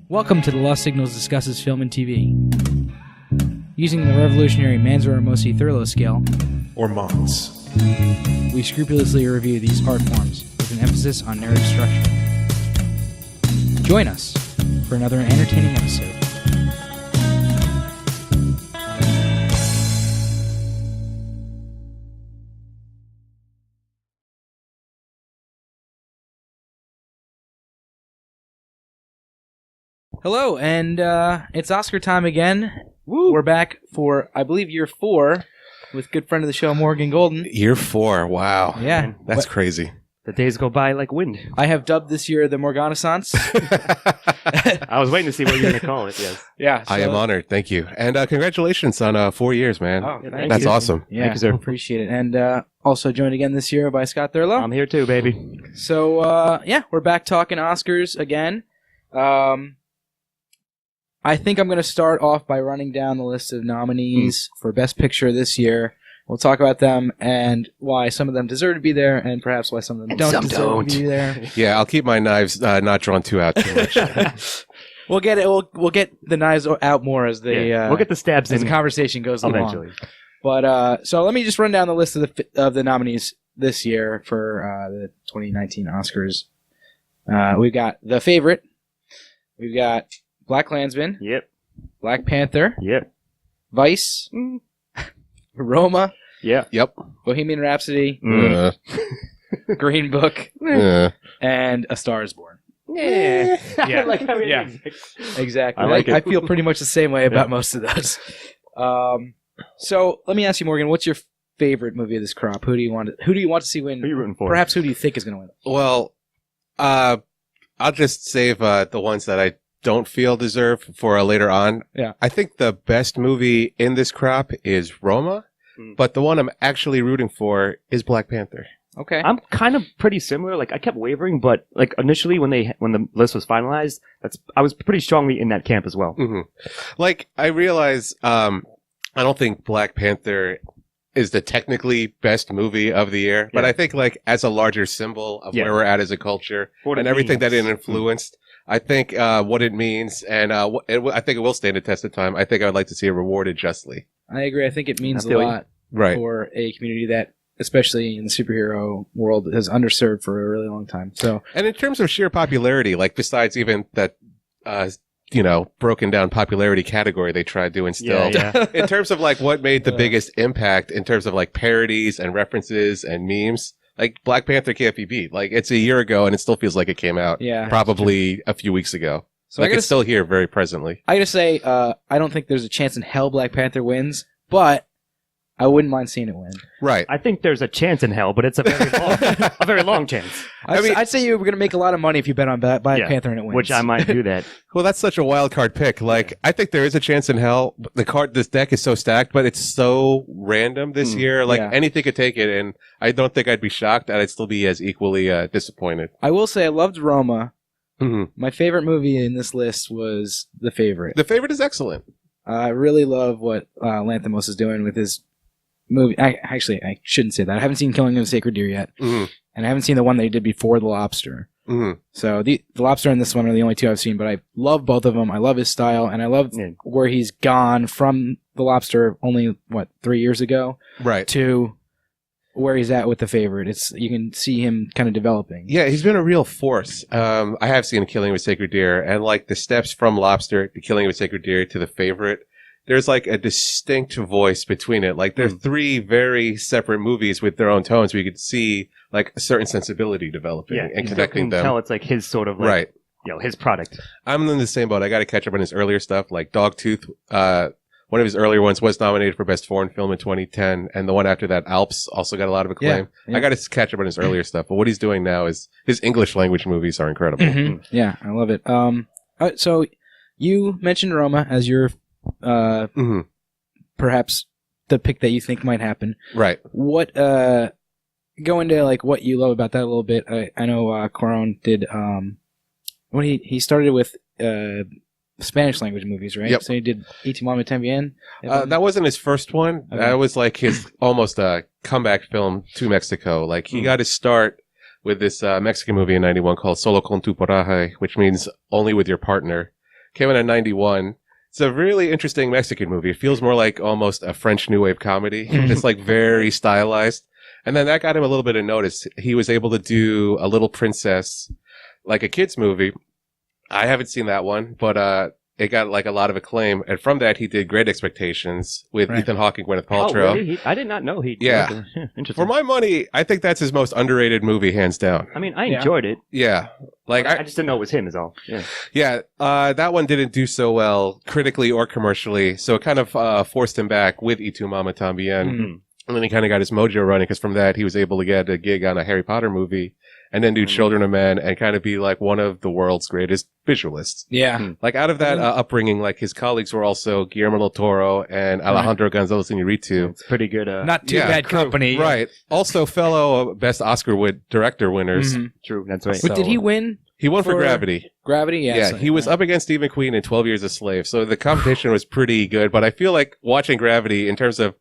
Welcome to the Lost Signals Discusses Film and TV. Using the revolutionary Manzur-Mossi Thurlow scale, or MONS, we scrupulously review these art forms with an emphasis on narrative structure. Join us for another entertaining episode. Hello, and it's Oscar time again. Woo. We're back for, I believe, year 4 with good friend of the show, Morgan Goldin. Year 4, wow. Yeah. That's crazy. The days go by like wind. I have dubbed this year the Morganaissance. I was waiting to see what you were going to call it, yes. Yeah. So, I am honored, thank you. And congratulations on 4 years, man. Oh, That's awesome. Yeah, thank you, sir. Appreciate it. And also joined again this year by Scott Thurlow. I'm here too, baby. So, yeah, we're back talking Oscars again. I think I'm going to start off by running down the list of nominees for Best Picture this year. We'll talk about them and why some of them deserve to be there, and perhaps why some of them don't deserve to be there. Yeah, I'll keep my knives not drawn too much. We'll get it. We'll get the knives out more as they. We'll get the stabs as in the conversation goes eventually. along. But so let me just run down the list of the nominees this year for the 2019 Oscars. We've got The Favorite. We've got BlacKkKlansman. Yep. Black Panther. Yep. Vice. Roma. Yeah. Yep. Bohemian Rhapsody. Green Book. And A Star Is Born. Yeah. Yeah. Exactly. I like it. I feel pretty much the same way about most of those. So let me ask you, Morgan, what's your favorite movie of this crop? Who do you want to see win? Who are you rooting for? Perhaps who do you think is going to win? Well, I'll just save the ones that I don't feel deserve for later on. Yeah. I think the best movie in this crop is Roma, but the one I'm actually rooting for is Black Panther. Okay. I'm kind of pretty similar. Like I kept wavering, but like initially when the list was finalized, I was pretty strongly in that camp as well. Mm-hmm. Like I realize, I don't think Black Panther is the technically best movie of the year, but I think like as a larger symbol of where we're at as a culture and everything that it influenced, I think what it means, and I think it will stand the test of time. I think I would like to see it rewarded justly. I agree. I think it means a lot for a community that, especially in the superhero world, has underserved for a really long time. So, and in terms of sheer popularity, like besides even that, broken down popularity category they tried to instill, in terms of like what made the biggest impact in terms of like parodies and references and memes. Like, Black Panther can't be beat. Like, it's a year ago, and it still feels like it came out probably a few weeks ago. So like, it's still here very presently. I gotta say, I don't think there's a chance in hell Black Panther wins, but I wouldn't mind seeing it win. Right. I think there's a chance in hell, but it's a very long chance. I'd say you're going to make a lot of money if you bet on Black Panther and it wins. Which I might do that. Well, that's such a wild card pick. Like, I think there is a chance in hell. This deck is so stacked, but it's so random this year. Like, anything could take it, and I don't think I'd be shocked. I'd still be as equally disappointed. I will say I loved Roma. Mm-hmm. My favorite movie in this list was The Favorite. The Favorite is excellent. I really love what Lanthimos is doing with his movie. I shouldn't say that. I haven't seen Killing of a Sacred Deer yet, and I haven't seen the one that he did before The Lobster. So the Lobster and this one are the only two I've seen, but I love both of them. I love his style, and I love where he's gone from The Lobster only 3 years ago, right, to where he's at with The Favorite. You can see him kind of developing. Yeah, he's been a real force. I have seen Killing of a Sacred Deer, and like the steps from Lobster to Killing of a Sacred Deer to The Favorite, there's like a distinct voice between it. Like, they're 3 very separate movies with their own tones where you could see like a certain sensibility developing and connecting them. Tell it's like his sort of his product. I'm in the same boat. I got to catch up on his earlier stuff. Like Dogtooth, one of his earlier ones was nominated for Best Foreign Film in 2010, and the one after that, Alps, also got a lot of acclaim. I got to catch up on his earlier stuff, but what he's doing now is his English language movies are incredible. Mm-hmm. Yeah, I love it. So you mentioned Roma as your perhaps the pick that you think might happen. Right. What go into like what you love about that a little bit. I know Cuarón did he started with Spanish language movies, right? Yep. So he did Y Tu Mamá También. That wasn't his first one. Okay. That was like his almost a comeback film to Mexico. Like he got his start with this Mexican movie in 91 called Solo con tu pareja, which means only with your partner. Came out in 91. It's a really interesting Mexican movie. It feels more like almost a French New Wave comedy. It's like very stylized. And then that got him a little bit of notice. He was able to do A Little Princess, like a kid's movie. I haven't seen that one, but it got like a lot of acclaim. And from that, he did Great Expectations with Ethan Hawke and Gwyneth Paltrow. Oh, really? I did not know he. Yeah. Interesting. For my money, I think that's his most underrated movie, hands down. I mean, I enjoyed it. Yeah. Like I just didn't know it was him, is all. Yeah. Yeah, that one didn't do so well critically or commercially, so it kind of forced him back with Y Tu Mamá También. Mm-hmm. And then he kind of got his mojo running, because from that he was able to get a gig on a Harry Potter movie, and then do Children of Men, and kind of be like one of the world's greatest visualists. Yeah. Like out of that upbringing, like his colleagues were also Guillermo del Toro and Alejandro González Iñárritu. It's pretty good. Not too bad company. Right. Also fellow Best Oscar director winners. True, that's right. But did he win? He won for Gravity. Gravity, Yeah, he was up against Steve McQueen in 12 Years a Slave, so the competition was pretty good. But I feel like watching Gravity, in terms of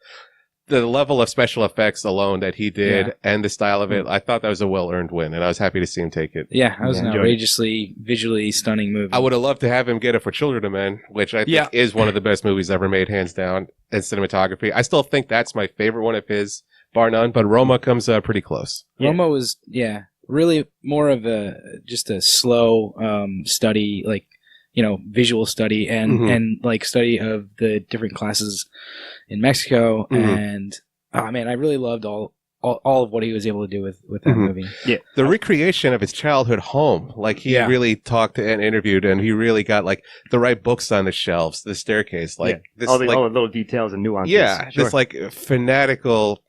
the level of special effects alone that he did and the style of it, I thought that was a well-earned win, and I was happy to see him take it. Yeah, it was an outrageously visually stunning movie. I would have loved to have him get it for Children of Men, which I think is one of the best movies ever made, hands down, in cinematography. I still think that's my favorite one of his, bar none, but Roma comes pretty close. Roma was, really more of just a slow study, like, visual study and like study of the different classes in Mexico. And I really loved all of what he was able to do with that movie. Yeah. The recreation of his childhood home, like he really talked and interviewed, and he really got like the right books on the shelves, the staircase, like this, all the little details and nuances. Yeah, this like fanatical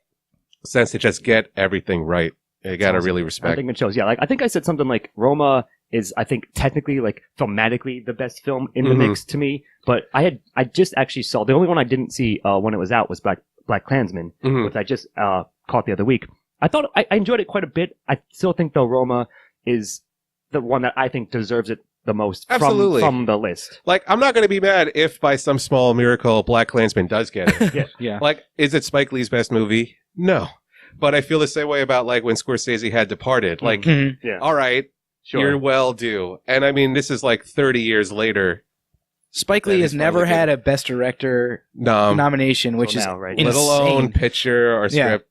sense to just get everything right. You gotta really respect. I think it shows. Yeah, like I think I said something like Roma is, I think, technically, like thematically, the best film in the mix to me. But I just actually saw, the only one I didn't see when it was out was Black Klansman, which I just caught the other week. I thought I enjoyed it quite a bit. I still think though Roma is the one that I think deserves it the most from the list. Like, I'm not going to be mad if by some small miracle Black Klansman does get it. Yeah. Like, is it Spike Lee's best movie? No. But I feel the same way about like when Scorsese had Departed. Like, all right, you're well due. And I mean, this is like 30 years later. Spike Lee has never had a Best Director nomination, which is insane. Let alone picture or script.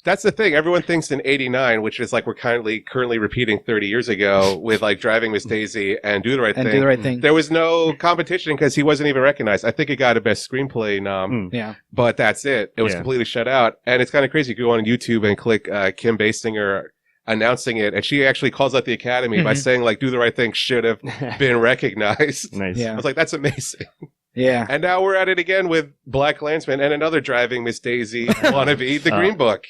That's the thing. Everyone thinks in 89, which is like we're currently repeating 30 years ago with like Driving Miss Daisy and Do the Right Thing. Do the Right Thing. There was no competition because he wasn't even recognized. I think it got a Best Screenplay nom. But that's it. It was completely shut out. And it's kind of crazy. You go on YouTube and click Kim Basinger announcing it, and she actually calls out the Academy by saying like Do the Right Thing should have been recognized. Nice. I was like, that's amazing. Yeah. And now we're at it again with Black Klansman and another Driving Miss Daisy wannabe, The Green Book.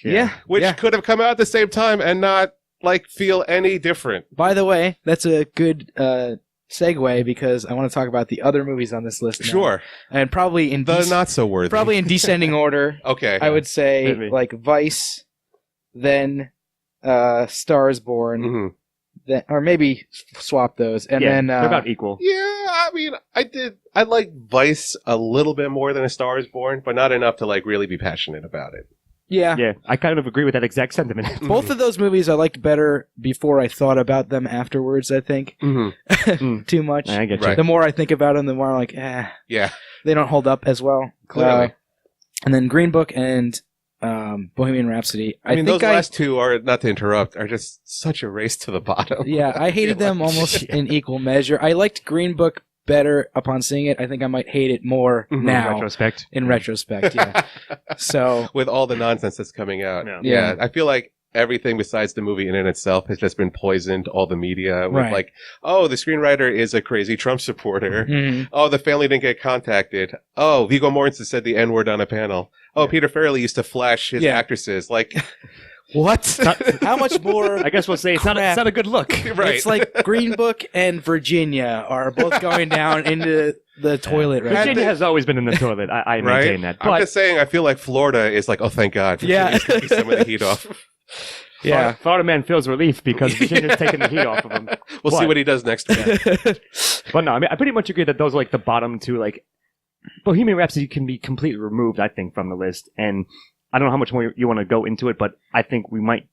Which could have come out at the same time and not like feel any different. By the way, that's a good segue, because I want to talk about the other movies on this list now. Sure. And probably in not so worthy. Probably in descending order. Okay. I would say like Vice, then Stars Born, then, or maybe swap those, and then they're about equal. Yeah, I mean, I like Vice a little bit more than A Star Is Born, but not enough to like really be passionate about it. Yeah, I kind of agree with that exact sentiment. Both of those movies I liked better before I thought about them afterwards, I think. Too much. I get you. Right. The more I think about them, the more I'm like, yeah, they don't hold up as well. Clearly. And then Green Book and Bohemian Rhapsody. I mean, those last two are, not to interrupt, are just such a race to the bottom. Yeah, I hated them almost in equal measure. I liked Green Book better upon seeing it. I think I might hate it more now. In retrospect, yeah. So with all the nonsense that's coming out. Yeah. I feel like everything besides the movie in itself has just been poisoned, all the media with like, oh, the screenwriter is a crazy Trump supporter. Oh, the family didn't get contacted. Oh, Viggo Mortensen said the N-word on a panel. Oh, Peter Farrelly used to flash his actresses. Like, what? How much more? I guess we'll say it's not a good look. Right. It's like Green Book and Virginia are both going down into the toilet right now. Virginia has always been in the toilet. I maintain that. But I'm just saying, I feel like Florida is like, oh, thank God. Yeah. Some of the heat off. Yeah. Florida Man feels relief because Virginia's taking the heat off of him. We'll see what he does next week. But no, I mean, I pretty much agree that those are like the bottom two. Like, Bohemian Rhapsody can be completely removed, I think, from the list. And I don't know how much more you want to go into it, but I think we might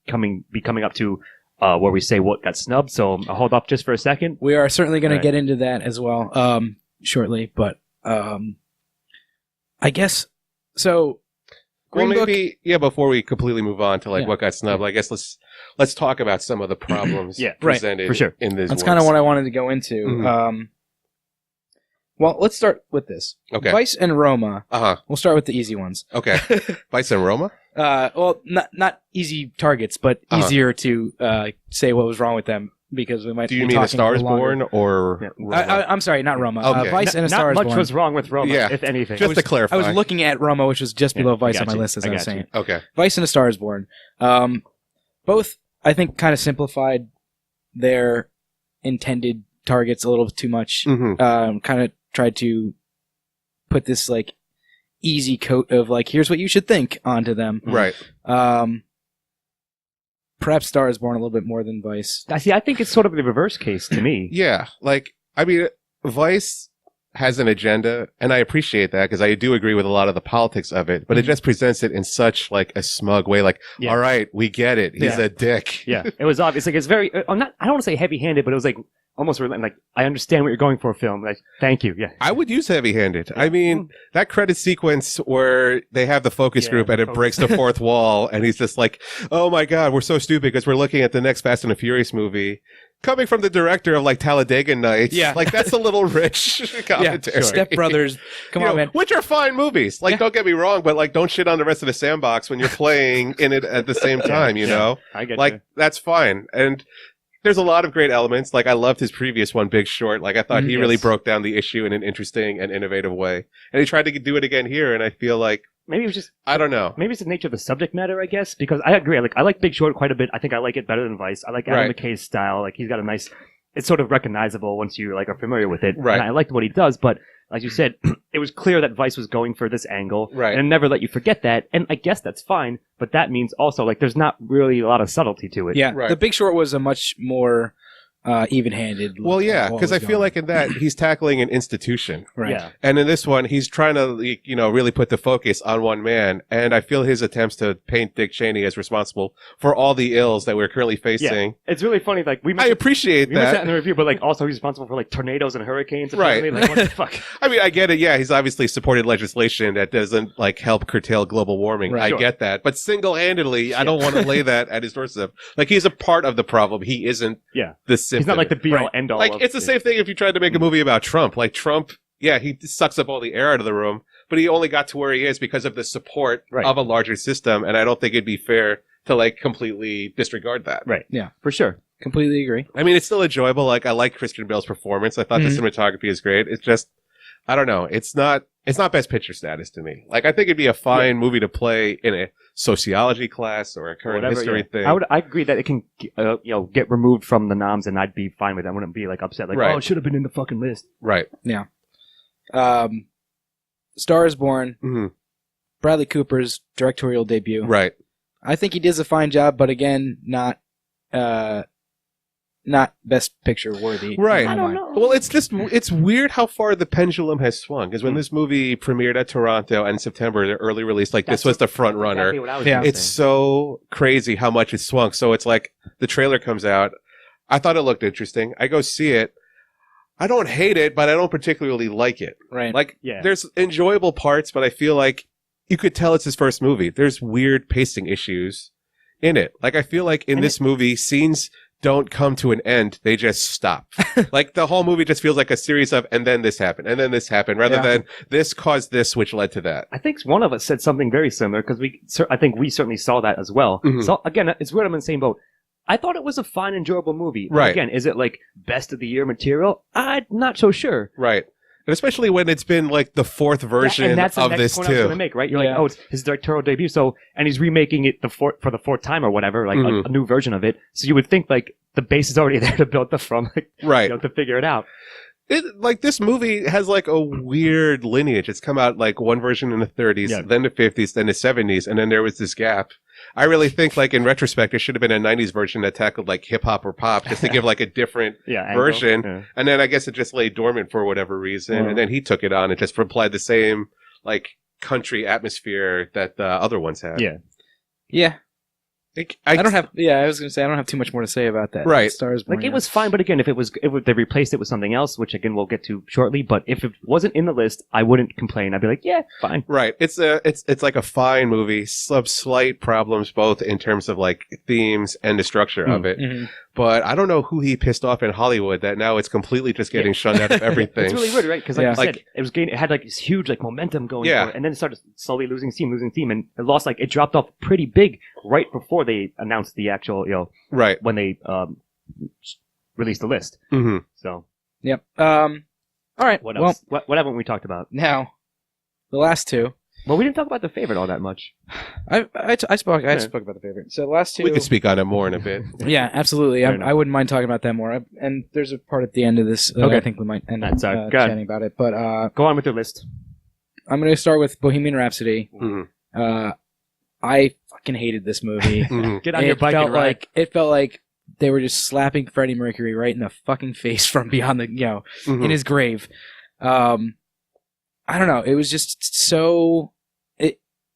be coming up to where we say what got snubbed. So I'll hold off just for a second. We are certainly going to get into that as well shortly. But I guess so. Well, maybe before we completely move on to like what got snubbed, I guess let's talk about some of the problems presented for sure. in this. That's kind of what I wanted to go into. Mm-hmm. Well, let's start with this. Okay. Vice and Roma. Uh-huh. We'll start with the easy ones. Okay. Vice and Roma? Well, not easy targets, but easier to say what was wrong with them because we might. Do you mean A Star Is Born or Roma? I'm sorry, not Roma. Okay. Vice and A Star Is Born. Not much was wrong with Roma, if anything. Just to clarify. I was looking at Roma, which was just below Vice on my list, as I was saying. Okay. Vice and A Star Is Born. Both, I think, kind of simplified their intended targets a little too much. Mm-hmm. Kind of tried to put this like easy coat of like here's what you should think onto them. Right. Perhaps Star Is Born a little bit more than Vice. I think it's sort of the reverse case to me. Yeah. Like, I mean, Vice has an agenda, and I appreciate that because I do agree with a lot of the politics of it, but it just presents it in such like a smug way. Like, all right, we get it. He's a dick. Yeah. It was obvious. Like, it's very, I don't want to say heavy handed, but it was like, almost like, I understand what you're going for, film. Like, thank you. Yeah. I would use heavy-handed. I mean, that credit sequence where they have the focus group and it breaks the fourth wall, and he's just like, "Oh my God, we're so stupid because we're looking at the next Fast and the Furious movie." Coming from the director of like Talladega Nights, like that's a little rich commentary. Step Brothers, come on, man. Which are fine movies. Like, don't get me wrong, but like, don't shit on the rest of the sandbox when you're playing in it at the same time. You know, I get like that's fine. And there's a lot of great elements. Like, I loved his previous one, Big Short. Like, I thought he really broke down the issue in an interesting and innovative way. And he tried to do it again here, and I feel like maybe it was just I don't know. Maybe it's the nature of the subject matter, I guess, because I agree. I like Big Short quite a bit. I think I like it better than Vice. I like Adam McKay's style. Like, he's got a nice. It's sort of recognizable once you like are familiar with it. Right. And I liked what he does, but like you said, it was clear that Vice was going for this angle, right? And never let you forget that. And I guess that's fine, but that means also like there's not really a lot of subtlety to it. Yeah, right. The Big Short was a much more even-handed. Well, yeah, because I feel like in that he's tackling an institution, right? Yeah. And in this one, he's trying to, really put the focus on one man. And I feel his attempts to paint Dick Cheney as responsible for all the ills that we're currently facing. Yeah. It's really funny. Like I appreciate we that. mentioned that in the review, but like also he's responsible for like tornadoes and hurricanes. Right. Like, what the fuck? I mean, I get it. Yeah, he's obviously supported legislation that doesn't like help curtail global warming. Right. I get that, but single-handedly, I don't want to lay that at his doorstep. Like, he's a part of the problem. He isn't. The symptom. He's not like the be-all end all. Like, it's the same thing if you tried to make a movie about Trump. Like, Trump, he sucks up all the air out of the room, but he only got to where he is because of the support of a larger system, and I don't think it'd be fair to, like, completely disregard that. Right. Yeah. For sure. Completely agree. I mean, it's still enjoyable. Like, I like Christian Bale's performance. I thought the cinematography is great. It's just, I don't know. It's not Best Picture status to me. Like, I think it'd be a fine movie to play in a sociology class or a current history thing. I agree that it can, get removed from the noms, and I'd be fine with that. I wouldn't be like upset, like, oh, it should have been in the fucking list. Right. Yeah. Star Is Born. Mm-hmm. Bradley Cooper's directorial debut. Right. I think he does a fine job, but again, not Best Picture worthy. Right. I don't know. Well, it's weird how far the pendulum has swung. Because when this movie premiered at Toronto in September, the early release, like, this was the front runner. Exactly what I was It's so crazy how much it swung. So it's like the trailer comes out. I thought it looked interesting. I go see it. I don't hate it, but I don't particularly like it. Right. Like, there's enjoyable parts, but I feel like you could tell it's his first movie. There's weird pacing issues in it. Like, I feel like in this movie, scenes don't come to an end. They just stop. Like, the whole movie just feels like a series of, and then this happened, and then this happened, rather than this caused this, which led to that. I think one of us said something very similar, because I think we certainly saw that as well. Mm-hmm. So, again, it's weird I'm in the same boat. I thought it was a fine, enjoyable movie. Right. Again, is it like best of the year material? I'm not so sure. Right. And especially when it's been like the fourth version and that's the of next this point I was too. going to make, right? You're like, oh, it's his directorial debut, and he's remaking it for the fourth time or whatever, like a new version of it. So you would think like the base is already there to build from, like, right? To figure it out. Like this movie has like a weird lineage. It's come out like one version in the 30s, then the 50s, then the 70s, and then there was this gap. I really think like in retrospect, it should have been a 90s version that tackled like hip hop or pop just to give like a different version. Yeah. And then I guess it just lay dormant for whatever reason. And then he took it on and just applied the same like country atmosphere that the other ones had. Yeah. Yeah. I don't have. Yeah, I was going to say I don't have too much more to say about that. Right, Stars Born. Like it was fine, but again, if they replaced it with something else, which again we'll get to shortly. But if it wasn't in the list, I wouldn't complain. I'd be like, yeah, fine. Right. It's like a fine movie. Some slight problems both in terms of like themes and the structure of it. Mm-hmm. But I don't know who he pissed off in Hollywood that now it's completely just getting shunned out of everything. It's really weird, right? Because like you said, it had like this huge like momentum going for it, and then it started slowly losing steam, and it lost it dropped off pretty big right before they announced the actual, when they released the list. Mm-hmm. So, yep. All right. What else? What haven't we talked about? Now, the last two. Well, we didn't talk about the favorite all that much. I spoke about the favorite. So the last two... We could speak on it more in a bit. Yeah, absolutely. I wouldn't mind talking about that more. And there's a part at the end of this that I think we might end up chatting about it. But go on with your list. I'm going to start with Bohemian Rhapsody. Mm-hmm. I fucking hated this movie. Get on your bike and ride. It felt like they were just slapping Freddie Mercury right in the fucking face from beyond the, in his grave. I don't know. It was just so...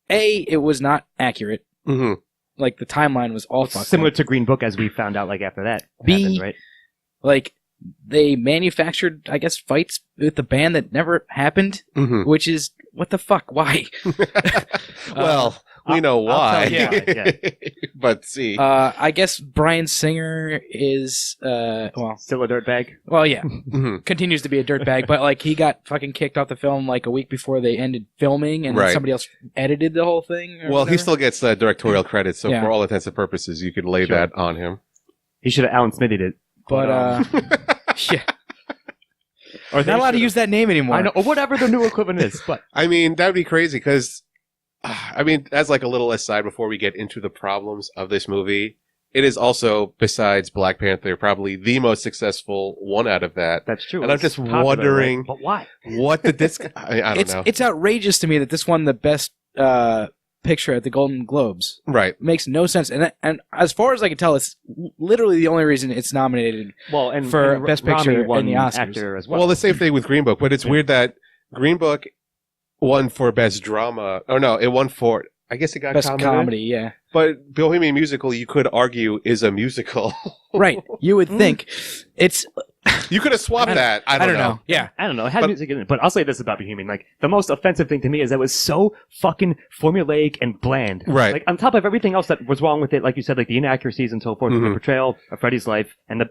it was not accurate. Mm-hmm. Like, the timeline was all fucked similar up. to Green Book, as we found out, like, after that happened, right? Like, they manufactured, I guess, fights with the band that never happened, which is, what the fuck? Why? Well... we know why. Yeah. But see. I guess Bryan Singer is, still a dirtbag? Well, yeah. Continues to be a dirtbag, but, like, he got fucking kicked off the film, like, a week before they ended filming, and then somebody else edited the whole thing. Well, whatever. He still gets directorial credit, so for all intents and purposes, you could lay that on him. He should have Alan Smithied it. But, yeah. Or not allowed to use that name anymore. I know, or whatever the new equivalent is, but... I mean, that would be crazy, because... I mean, as like a little aside before we get into the problems of this movie, it is also, besides Black Panther, probably the most successful one out of that. That's true. And I'm just wondering, right? But why? What did this? I don't know. It's outrageous to me that this won the best picture at the Golden Globes. Right. It makes no sense. And as far as I can tell, it's literally the only reason it's nominated. Well, and for best picture in the Oscars. Actor as well. Well, the same thing with Green Book, but it's weird that Green Book won for best drama. Oh no, it won for, I guess it got best comedy, yeah. But Bohemian Musical, you could argue, is a musical. Right. You would think. It's... You could have swapped that. I don't know. Yeah. I don't know. It had music in it. But I'll say this about Bohemian. Like, the most offensive thing to me is that it was so fucking formulaic and bland. Right. Like, on top of everything else that was wrong with it, like you said, like the inaccuracies and so forth, the portrayal of Freddie's life, and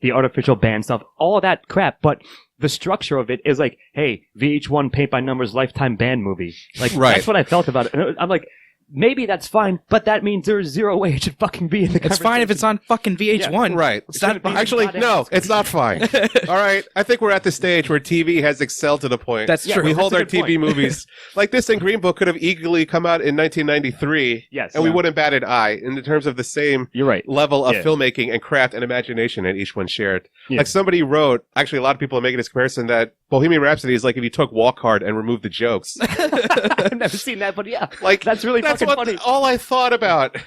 the artificial band stuff, all of that crap. But the structure of it is like, hey, VH1 paint by numbers lifetime band movie. Like, that's what I felt about it. And I'm like, maybe that's fine, but that means there's zero way it should fucking be in the It's fine if it's on fucking VH1. Yeah. Right. It's not actually, no, it's not fine. All right. I think we're at the stage where TV has excelled to the point. That's true. We hold our TV movies. Like this and Green Book could have eagerly come out in 1993. Yes. And we wouldn't bat an eye in terms of the same level of filmmaking and craft and imagination that each one shared. Yeah. Like somebody wrote, actually a lot of people are making this comparison that Bohemian Rhapsody is like if you took Walk Hard and removed the jokes. I've never seen that, but yeah. Like, that's really fucking funny. All I thought about.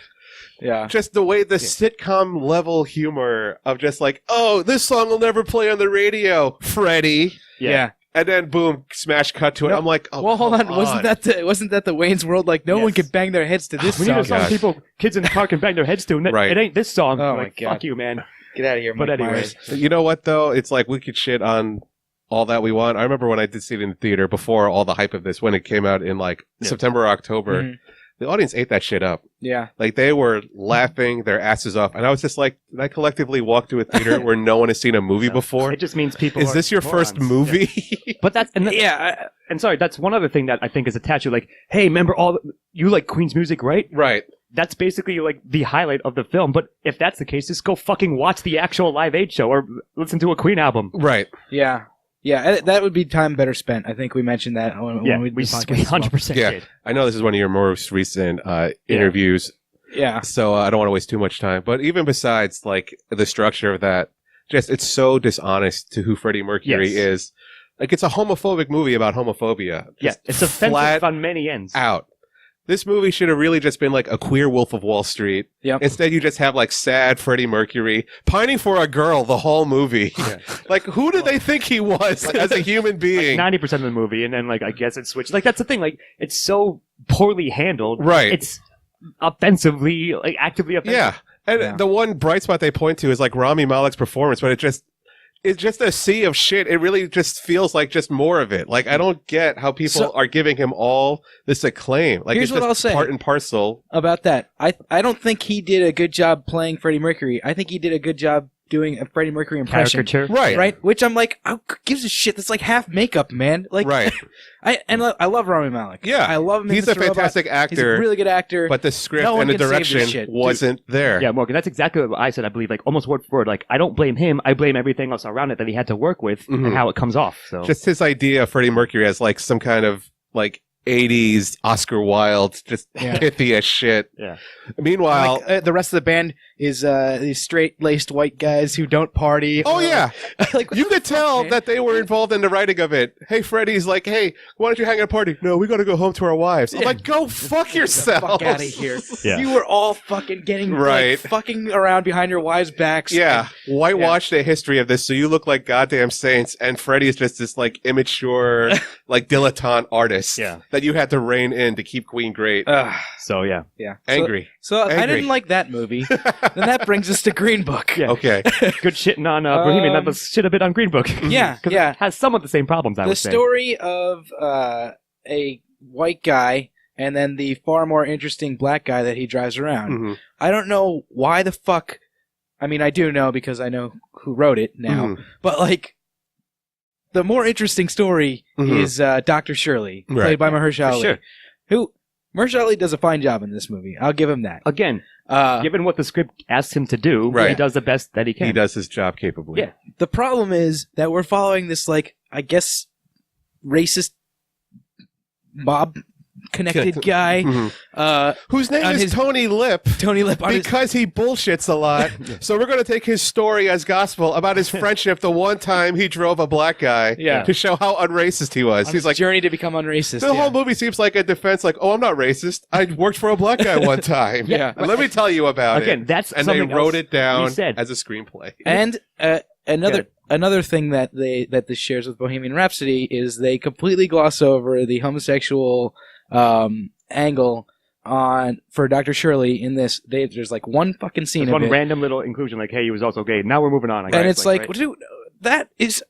Yeah. Just the way the sitcom level humor of just like, oh, this song will never play on the radio, Freddie. Yeah. And then boom, smash cut to it. I'm like, oh, well, hold on. Wasn't that the Wayne's World? Like, no one could bang their heads to this song. We need a song kids in the car can bang their heads to. And it ain't this song. Oh, like, my God. Fuck you, man. Get out of here, But anyways. You know what, though? It's like we could shit on all that we want. I remember when I did see it in the theater before all the hype of this, when it came out in like September or October. Mm-hmm. The audience ate that shit up. Yeah. Like, they were laughing their asses off. And I was just like, did I collectively walk to a theater where no one has seen a movie before? It just means people Is this your first movie? Yeah. But that's... And sorry, that's one other thing that I think is attached to, like, hey, remember you like Queen's music, right? Right. That's basically, like, the highlight of the film. But if that's the case, just go fucking watch the actual Live Aid show or listen to a Queen album. Right. Yeah. Yeah, that would be time better spent. I think we mentioned that when we 100% did. I know this is one of your most recent interviews. Yeah. So I don't want to waste too much time. But even besides, like, the structure of that, just it's so dishonest to who Freddie Mercury is. Like, it's a homophobic movie about homophobia. Yeah, it's offensive on many ends. Out. This movie should have really just been like a queer Wolf of Wall Street. Yep. Instead, you just have like sad Freddie Mercury pining for a girl the whole movie. Yeah. Like, who did they think he was as a human being? Like 90% of the movie, and then like I guess it switched. Like, that's the thing. Like, it's so poorly handled. Right. It's offensively, like actively offensive. Yeah. And the one bright spot they point to is like Rami Malek's performance, but it's just a sea of shit. It really just feels like just more of it. Like, I don't get how people are giving him all this acclaim. Like, here's it's what I'll say part and parcel about that. I don't think he did a good job playing Freddie Mercury. I think he did a good job doing a Freddie Mercury impression. Caricature. Right. Which I'm like, who gives a shit? That's like half makeup, man. Like, right. I love Rami Malek. Yeah. I love him. He's a fantastic actor. He's a really good actor. But the script and the direction wasn't there. Yeah, Morgan, that's exactly what I said, I believe, like almost word for word. Like, I don't blame him. I blame everything else around it that he had to work with and how it comes off. So just his idea of Freddie Mercury as like some kind of like 80s Oscar Wilde, just pithy as shit. Yeah. Meanwhile, like, the rest of the band is these straight-laced white guys who don't party. Oh, yeah. Like, you could tell that they were involved in the writing of it. Hey, Freddie's like, hey, why don't you hang at a party? No, we got to go home to our wives. I'm like, go fuck yourself. Fuck out of here. Yeah. You were all fucking getting like, fucking around behind your wives' backs. Yeah. Whitewash the history of this so you look like goddamn saints, and Freddie is just this like immature, like dilettante artist that you had to rein in to keep Queen great. So, yeah. Angry. So I didn't like that movie. Then that brings us to Green Book. Yeah. Okay. Good shitting on Bohemian. That was shit a bit on Green Book. Yeah. It has some of the same problems, I would say. The story of a white guy and then the far more interesting black guy that he drives around. Mm-hmm. I don't know why the fuck. I mean, I do know because I know who wrote it now. But, like, the more interesting story is Dr. Shirley, played by Mahershala Ali. Sure. Who... Mahershala Ali does a fine job in this movie. I'll give him that. Again, given what the script asks him to do, he does the best that he can. He does his job capably. Yeah. The problem is that we're following this, like, I guess, racist mob connected guy whose name is Tony Lip. Tony Lip. Because he bullshits a lot. So we're going to take his story as gospel about his friendship the one time he drove a black guy to show how unracist he was. He's like, journey to become unracist. The whole movie seems like a defense, like, oh, I'm not racist. I worked for a black guy one time. And let me tell you about it. That's and they wrote it down as a screenplay. And another thing that this shares with Bohemian Rhapsody is they completely gloss over the homosexual angle for Dr. Shirley in this. There's like one fucking scene There's of one it. random little inclusion, like, hey, he was also gay. Now we're moving on. I guess. And it's like dude, that is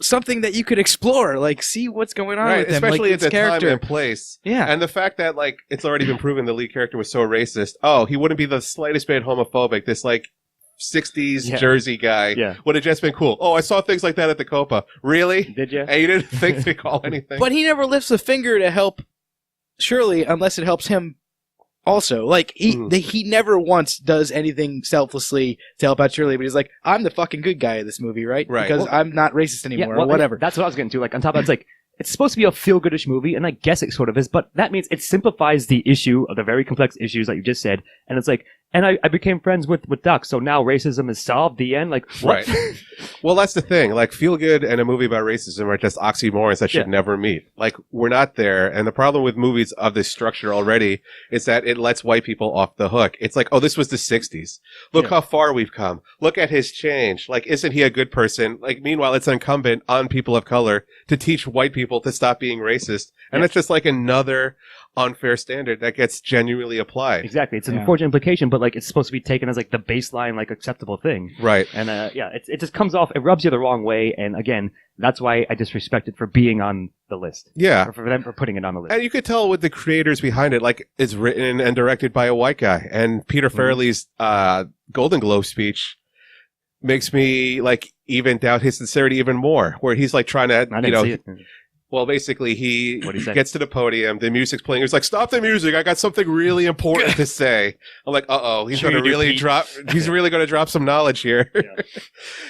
something that you could explore. Like, see what's going on with him. Especially like, at the character. time and place. Yeah. And the fact that, like, it's already been proven the lead character was so racist. Oh, he wouldn't be the slightest bit homophobic. This, like, 60s Jersey guy would have just been cool. Oh, I saw things like that at the Copa. Really? Did you? And you didn't think to call anything? But he never lifts a finger to help Shirley unless it helps him also. Like, he never once does anything selflessly to help out Shirley, but he's like, I'm the fucking good guy of this movie, right? Because I'm not racist anymore or whatever. That's what I was getting to. Like, on top of that, it's like, it's supposed to be a feel-goodish movie, and I guess it sort of is, but that means it simplifies the issue of the very complex issues that you just said, and it's like, and I became friends with Duck, so now racism is solved, the end? Like, what? Right. Well, that's the thing. Like, feel good and a movie about racism are just oxymorons that should never meet. Like, we're not there, and the problem with movies of this structure already is that it lets white people off the hook. It's like, oh, this was the 60s. Look how far we've come. Look at his change. Like, isn't he a good person? Like, meanwhile, it's incumbent on people of color to teach white people to stop being racist. And it's just like another unfair standard that gets genuinely applied. Exactly. It's an unfortunate implication, but like it's supposed to be taken as like the baseline, like acceptable thing. Right. And it just comes off, it rubs you the wrong way. And again, that's why I disrespect it for being on the list. Yeah. Or for them for putting it on the list. And you could tell with the creators behind it, like it's written and directed by a white guy. And Peter Farrelly's Golden Globe speech makes me like even doubt his sincerity even more, where he's like trying to, I didn't see it. Well, basically, he What'd he say? gets to the podium. The music's playing. He's like, "Stop the music! I got something really important to say." I'm like, "Uh-oh, he's going to really drop. He's really going to drop some knowledge here." Yeah.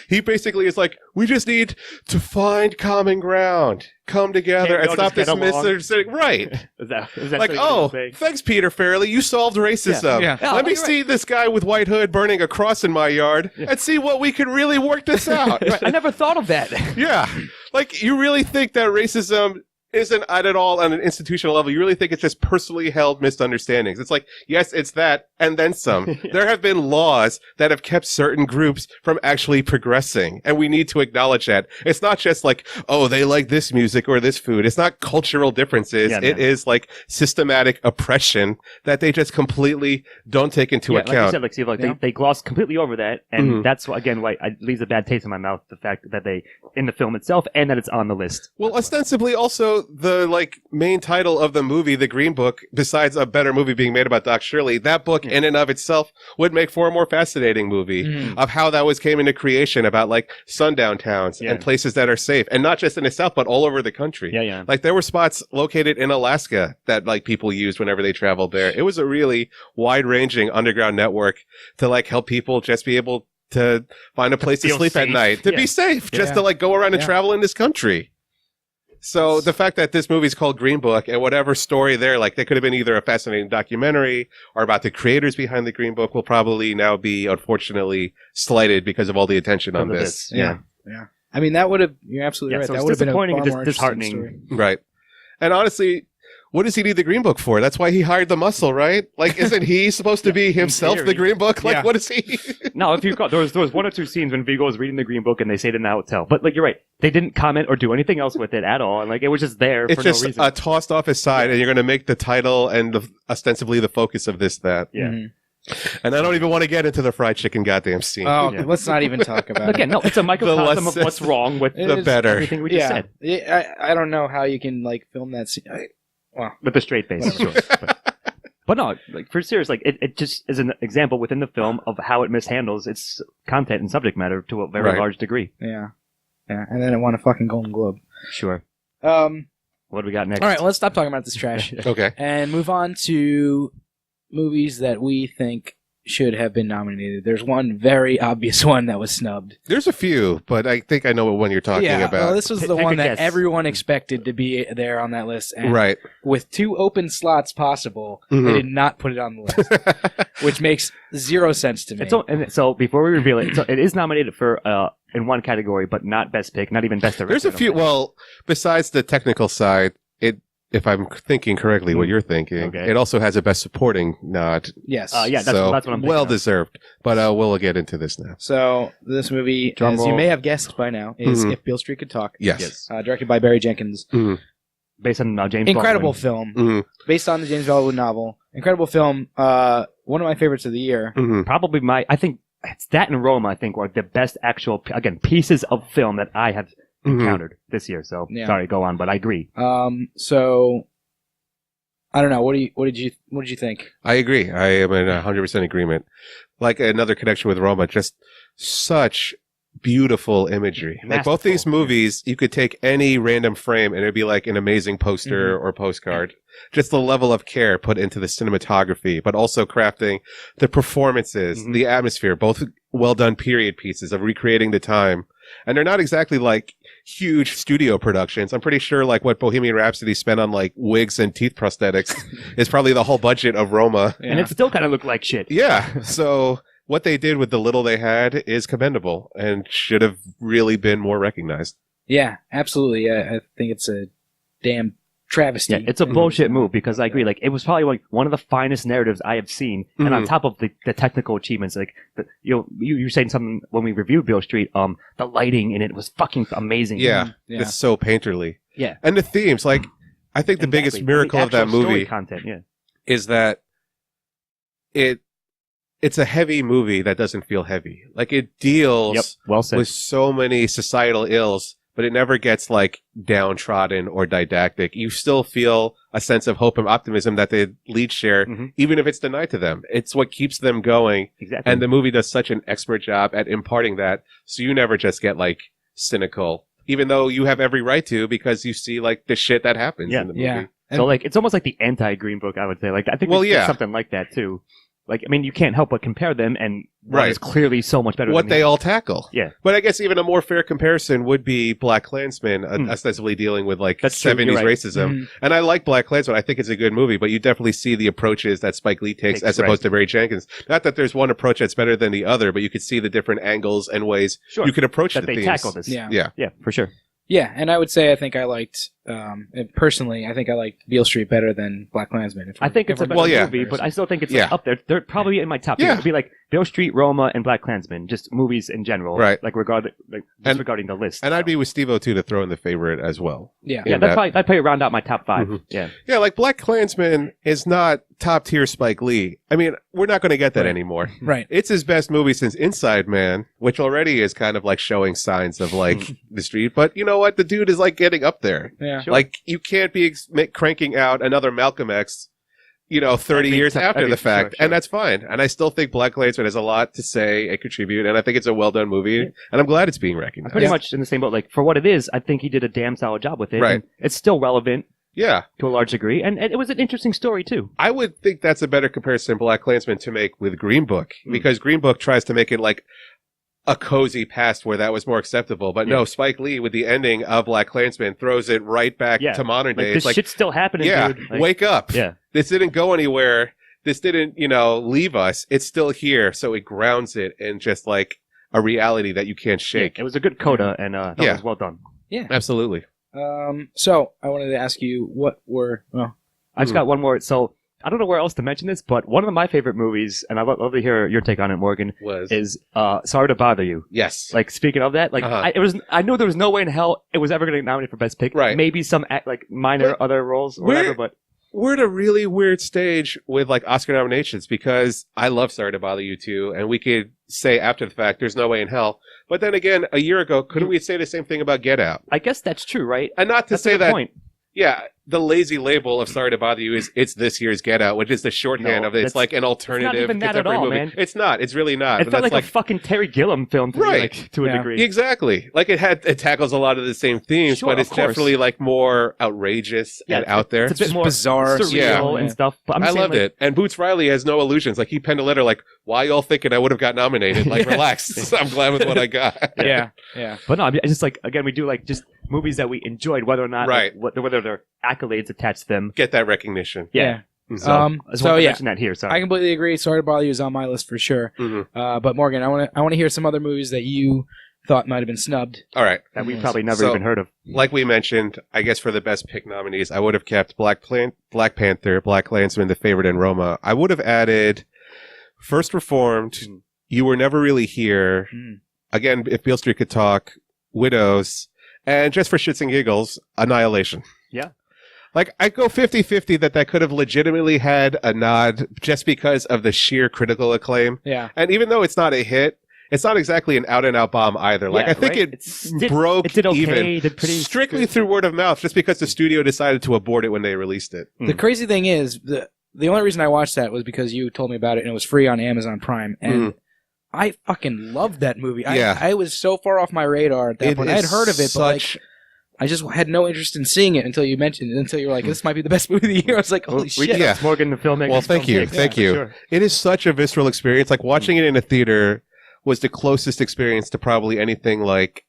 He basically is like, "We just need to find common ground, come together, and stop this misunderstanding." Right? Is that like, oh, thanks, Peter Farrelly. You solved racism. Yeah. Yeah. Let me see this guy with white hood burning a cross in my yard and see what we can really work this out. Right. I never thought of that. Yeah. Like, you really think that racism isn't at all on an institutional level. You really think it's just personally held misunderstandings. It's like, yes, it's that, and then some. Yeah. There have been laws that have kept certain groups from actually progressing, and we need to acknowledge that. It's not just like, oh, they like this music or this food. It's not cultural differences. Yeah, it is like systematic oppression that they just completely don't take into account. Like you said, like, Steve, they gloss completely over that, and that's, again, why it leaves a bad taste in my mouth, the fact that they, in the film itself, and that it's on the list. Well, ostensibly also, the main title of the movie, The Green Book, besides a better movie being made about Doc Shirley, that book in and of itself would make for a more fascinating movie of how that came into creation, about sundown towns and places that are safe, and not just in the South, but all over the country. Yeah. Like, there were spots located in Alaska that people used whenever they traveled there. It was a really wide-ranging underground network to help people just be able to find a place to sleep at night, to be safe, just to go around and travel in this country. So the fact that this movie's called Green Book, and whatever story there, they could have been either a fascinating documentary or about the creators behind the Green Book, will probably now be, unfortunately, slighted because of all the attention on this. Yeah. I mean, that would have, you're absolutely right. So that would have been a far more disheartening story. Right. And honestly, what does he need the Green Book for? That's why he hired the muscle, right? Isn't he supposed to be himself the Green Book? What is he? No, if you there was one or two scenes when Viggo was reading the Green Book and they say it in the hotel. But you're right. They didn't comment or do anything else with it at all. And it was just there for no reason. It's just tossed off his side, and you're going to make the title and ostensibly the focus of this that. Yeah. And I don't even want to get into the fried chicken goddamn scene. Oh, let's not even talk about it. Again, no, it's a microcosm of what's wrong with everything we just said. I don't know how you can film that scene. With a straight face, sure. But no, for serious, it just is an example within the film of how it mishandles its content and subject matter to a very large degree. Yeah. And then it won a fucking Golden Globe. Sure. What do we got next? All right, let's stop talking about this trash. Okay. And move on to movies that we think should have been nominated. There's one very obvious one that was snubbed. There's a few, but I think I know what one you're talking about. Well, this was the one that everyone expected to be there on that list. And with 2 open slots possible, they did not put it on the list, which makes zero sense to me. So before we reveal it, it is nominated for in one category, but not Best Pick, not even Best Director. There's a few. Well, besides the technical side, if I'm thinking correctly what you're thinking, it also has a Best Supporting nod. Yes. That's what I'm thinking. Well deserved. But we'll get into this now. So this movie, as you may have guessed by now, is If Beale Street Could Talk. Yes. Directed by Barry Jenkins. Based on James Incredible Baldwin. film. Based on the James Baldwin novel. Incredible film. One of my favorites of the year. Probably I think it's that and Roma, I think, were the best actual, again, pieces of film that I have encountered this year. So sorry, go on, but I agree. So I don't know. What did you think? I agree. I am in 100% agreement. Another connection with Roma, just such beautiful imagery. Masterful. Both these movies, you could take any random frame and it'd be an amazing poster or postcard. Just the level of care put into the cinematography, but also crafting the performances, the atmosphere, both well done period pieces of recreating the time. And they're not exactly huge studio productions. I'm pretty sure what Bohemian Rhapsody spent on wigs and teeth prosthetics is probably the whole budget of Roma. And it still kind of looked like shit. Yeah. So what they did with the little they had is commendable and should have really been more recognized. Yeah, absolutely. I think it's a damn travesty. Yeah, it's a bullshit move because I agree. It was probably one of the finest narratives I have seen, and on top of the technical achievements, you were saying something when we reviewed Beale Street. The lighting in it was fucking amazing. Yeah, it's so painterly. Yeah, and the themes. I think the biggest miracle of that movie content, is that it's a heavy movie that doesn't feel heavy. It deals with so many societal ills, but it never gets downtrodden or didactic. You still feel a sense of hope and optimism that the leads share, even if it's denied to them. It's what keeps them going. Exactly. And the movie does such an expert job at imparting that. So you never just get cynical even though you have every right to, because you see like the shit that happens in the movie. Yeah. So like it's almost like the anti-Green Book, I would say. Like I think there's something like that too. Like I mean, you can't help but compare them, and one is clearly so much better. What than they all tackle. Yeah. But I guess even a more fair comparison would be Black Klansman, ostensibly dealing with like 70s racism. Mm-hmm. And I like Black Klansman. I think it's a good movie, but you definitely see the approaches that Spike Lee takes as opposed to Mariel Jenkins. Not that there's one approach that's better than the other, but you could see the different angles and ways you could approach that the themes. tackle this. Yeah, for sure. Yeah, and I would say I think I liked, personally, I think I liked Beale Street better than Black Klansman. I think it's a better movie, but I still think it's up there. They're probably in my top 3. It would be like Beale Street, Roma, and Black Klansman, just movies in general. Right. Like regarding the list. And I'd be with Steve-O too to throw in the favorite as well. Yeah. Yeah, that'd probably round out my top 5. Mm-hmm. Yeah. Yeah, like Black Klansman is not top tier Spike Lee. I mean, we're not going to get that anymore. Right. It's his best movie since Inside Man, which already is kind of like showing signs of like the street. But you know what? The dude is like getting up there. Yeah. Sure. Like you can't be cranking out another Malcolm X, 30 years after the fact. Sure. And that's fine. And I still think Black Klansman has a lot to say and contribute. And I think it's a well done movie. Yeah. And I'm glad it's being recognized. I'm pretty much in the same boat. Like for what it is, I think he did a damn solid job with it. Right. And it's still relevant. Yeah. To a large degree. And it was an interesting story, too. I would think that's a better comparison Black Klansman to make with Green Book. Because Green Book tries to make it like a cozy past where that was more acceptable. But no, Spike Lee with the ending of Black Klansman throws it right back to modern day. This shit's still happening, dude. Like, wake up. Yeah. This didn't go anywhere. This didn't, leave us. It's still here. So it grounds it in just like a reality that you can't shake. Yeah, it was a good coda and that was well done. Yeah. Absolutely. So I wanted to ask you I just got one more. So I don't know where else to mention this, but one of my favorite movies, and I'd love to hear your take on it, Morgan, is Sorry to Bother You. Yes. Like speaking of that, like I knew there was no way in hell it was ever going to get nominated for Best Pick. Right. Maybe some minor other roles or whatever, but we're at a really weird stage with like Oscar nominations because I love Sorry to Bother You too, and we could say after the fact there's no way in hell. But then again, a year ago, couldn't we say the same thing about Get Out? I guess that's true, right? And not to that's say that. Point. Yeah, the lazy label of Sorry to Bother You is it's this year's Get Out, which is the shorthand of it. It's like an alternative it's not even that at all, movie. Man. It's not. It's really not. It felt like a fucking Terry Gilliam film to me, like, to a degree. Exactly. Like it tackles a lot of the same themes, but it's definitely like more outrageous and out there. It's a bit more bizarre, surreal and stuff. But I loved it. And Boots Riley has no illusions. Like he penned a letter like, "Why y'all thinking I would have got nominated?" Like, relax. I'm glad with what I got. Yeah. But no, it's just like again, we do like just movies that we enjoyed, whether or not whether they're accolades attached to them. Get that recognition. Yeah. So I just want to mention that here. Sorry. I completely agree. Sorry to Bother You is on my list for sure. Mm-hmm. But Morgan, I want to hear some other movies that you thought might have been snubbed. All right. That we probably never even heard of. Like we mentioned, I guess for the Best Pick nominees, I would have kept Black Panther, Black Klansman, The Favorite, and Roma. I would have added First Reformed, You Were Never Really Here. Again, if Beale Street Could Talk, Widows, and just for shits and giggles, Annihilation. Yeah. Like, I go 50-50 that could have legitimately had a nod just because of the sheer critical acclaim. Yeah. And even though it's not a hit, it's not exactly an out-and-out bomb either. Like, I think it did okay, even strictly through word of mouth just because the studio decided to abort it when they released it. The crazy thing is, the only reason I watched that was because you told me about it and it was free on Amazon Prime. And I fucking loved that movie. I was so far off my radar at that point. I had heard of it, but like, I just had no interest in seeing it until you mentioned it, until you were like, this might be the best movie of the year. I was like, holy shit. Yeah. Morgan, the filmmaker. Well, thank you. Thank you. Sure. It is such a visceral experience. Like, watching it in a theater was the closest experience to probably anything like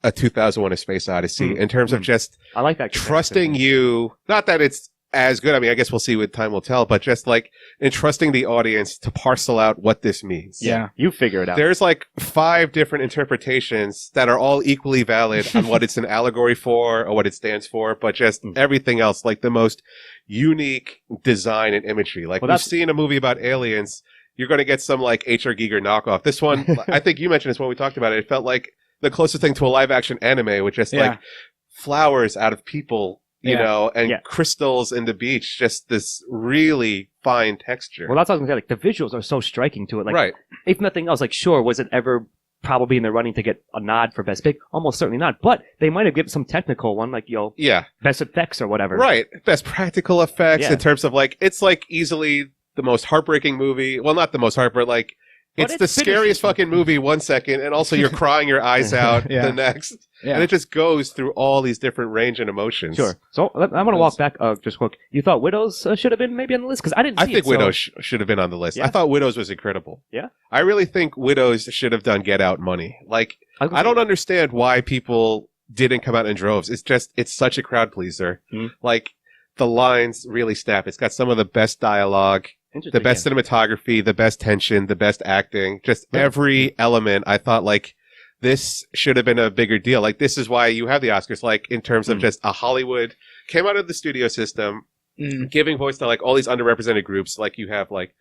a 2001 A Space Odyssey in terms of just I like that trusting you. Not that it's as good. I mean, I guess we'll see what time will tell, but just like entrusting the audience to parcel out what this means. Yeah. You figure it out. There's like 5 different interpretations that are all equally valid on what it's an allegory for or what it stands for, but just everything else, like the most unique design and imagery. Like we've seen a movie about aliens. You're going to get some like H.R. Giger knockoff. This one, I think you mentioned this when we talked about it. It felt like the closest thing to a live action anime with just like flowers out of people, you know, and crystals in the beach. Just this really fine texture. Well, that's what I was going to say. Like the visuals are so striking to it. Like, if nothing else, like sure, was it ever probably in the running to get a nod for Best Pick? Almost certainly not. But they might have given some technical one, like best effects or whatever. Right, best practical effects in terms of like it's like easily the most heartbreaking movie. Well, not the most heartbreaking. Like it's the scariest fucking movie 1 second, and also you're crying your eyes out the next. Yeah. And it just goes through all these different range and emotions. Sure. So I'm going to walk back just quick. You thought Widows should have been maybe on the list? Because I didn't see it. I think Widows should have been on the list. Yeah? I thought Widows was incredible. Yeah? I really think Widows should have done Get Out money. Like, I don't understand why people didn't come out in droves. It's such a crowd pleaser. Mm-hmm. Like, the lines really snap. It's got some of the best dialogue, the best cinematography, the best tension, the best acting. Just every element. I thought, like, this should have been a bigger deal. Like, this is why you have the Oscars, like, in terms of just a Hollywood came out of the studio system, giving voice to, like, all these underrepresented groups. Like, you have, like,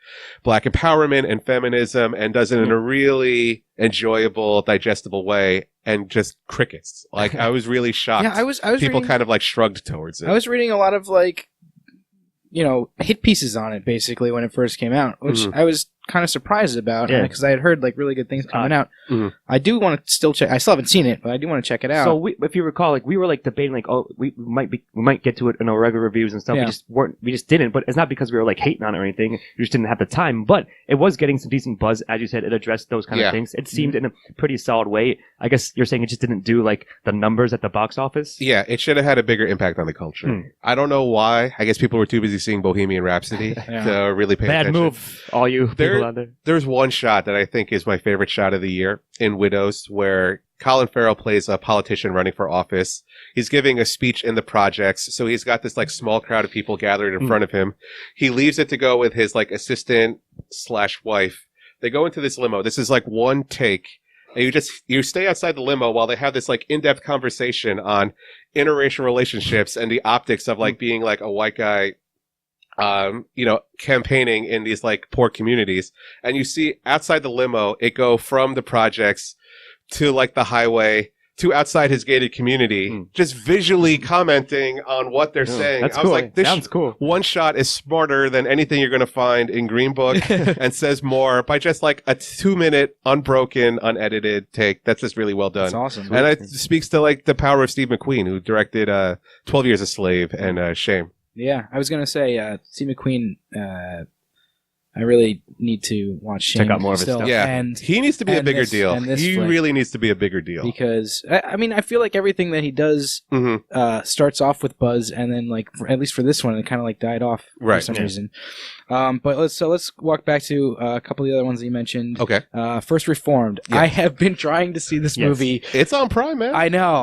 Black empowerment and feminism, and does it in a really enjoyable, digestible way, and just crickets. Like, I was really shocked. Yeah, I was people reading, kind of, like, shrugged towards it. I was reading a lot of, like, hit pieces on it, basically, when it first came out, which I was kind of surprised about, because I had heard, like, really good things coming out. I do want to still check. I still haven't seen it, but I do want to check it out. So if you recall, like, we were, like, debating, like, oh, we might get to it in our regular reviews and stuff. Yeah. We just didn't. But it's not because we were, like, hating on it or anything. We just didn't have the time. But it was getting some decent buzz, as you said. It addressed those kind of things. It seemed in a pretty solid way. I guess you're saying it just didn't do, like, the numbers at the box office. Yeah, it should have had a bigger impact on the culture. I don't know why. I guess people were too busy seeing Bohemian Rhapsody to really pay attention. Bad move, all you people out there. There's one shot that I think is my favorite shot of the year in Widows, where Colin Farrell plays a politician running for office. He's giving a speech in the projects, so he's got this, like, small crowd of people gathered in front of him. He leaves it to go with his, like, assistant/wife. They go into this limo. This is, like, one take. And you stay outside the limo while they have this, like, in-depth conversation on interracial relationships and the optics of, like, being, like, a white guy, campaigning in these, like, poor communities. And you see outside the limo, it go from the projects to, like, the highway to outside his gated community, just visually commenting on what they're saying. That's I was cool. like, this sounds cool. One shot is smarter than anything you're going to find in Green Book and says more by just, like, a 2-minute unbroken, unedited take. That's just really well done. That's awesome. And it speaks to, like, the power of Steve McQueen, who directed 12 Years a Slave and Shame. Yeah, I was going to say, Steve McQueen, I really need to watch Shame. Check out more of his stuff. Yeah, and he needs to be a bigger deal. He really needs to be a bigger deal. Because, I mean, I feel like everything that he does starts off with buzz, and then, like, at least for this one, it kind of, like, died off for some reason. But let's walk back to a couple of the other ones that you mentioned. Okay. First Reformed. Yeah. I have been trying to see this movie. It's on Prime, man. I know.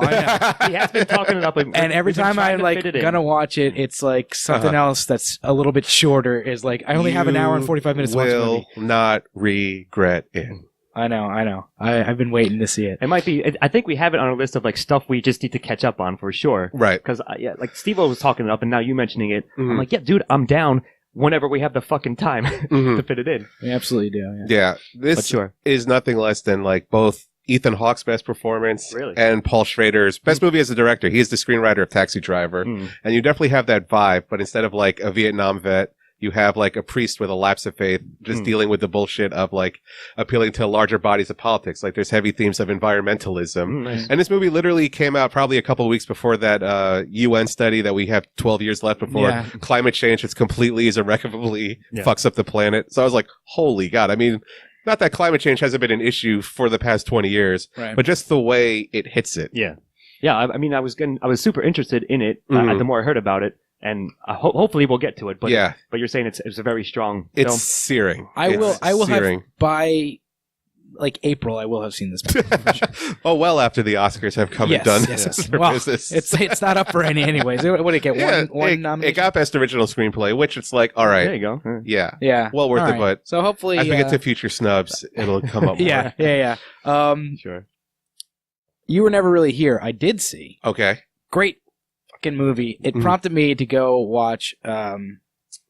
He has been talking it up. And every time I'm, like, gonna watch it, it's, like, something else that's a little bit shorter is, like, I only have an hour and 45 minutes to watch the movie. Will not regret it. I know. I've been waiting to see it. It might be. I think we have it on our list of, like, stuff we just need to catch up on for sure. Right. Because like Steve-O was talking it up, and now you mentioning it, I'm like, yeah, dude, I'm down whenever we have the fucking time to fit it in. We absolutely do. Yeah. This is nothing less than, like, both Ethan Hawke's best performance and Paul Schrader's best movie as a director. He is the screenwriter of Taxi Driver, and you definitely have that vibe. But instead of, like, a Vietnam vet, you have, like, a priest with a lapse of faith just dealing with the bullshit of, like, appealing to larger bodies of politics. Like, there's heavy themes of environmentalism. Nice. And this movie literally came out probably a couple of weeks before that UN study that we have 12 years left before climate change has completely, is irrecoverably fucks up the planet. So I was like, holy God. I mean, not that climate change hasn't been an issue for the past 20 years, but just the way it hits it. Yeah. Yeah. I mean, I was super interested in it the more I heard about it. And hopefully we'll get to it, but but you're saying it's a very strong film. It's searing. I will have by, like, April. I will have seen this movie. Oh, well, after the Oscars have come and done their well, business. It's not up for any anyways. What did it get? One nomination? It got Best Original Screenplay, which it's like, all right. There you go. Yeah. Well worth it, but so hopefully as we get to future snubs, it'll come up more. Yeah. Sure. You Were Never Really Here. I did see. Okay. Great movie. It prompted me to go watch who's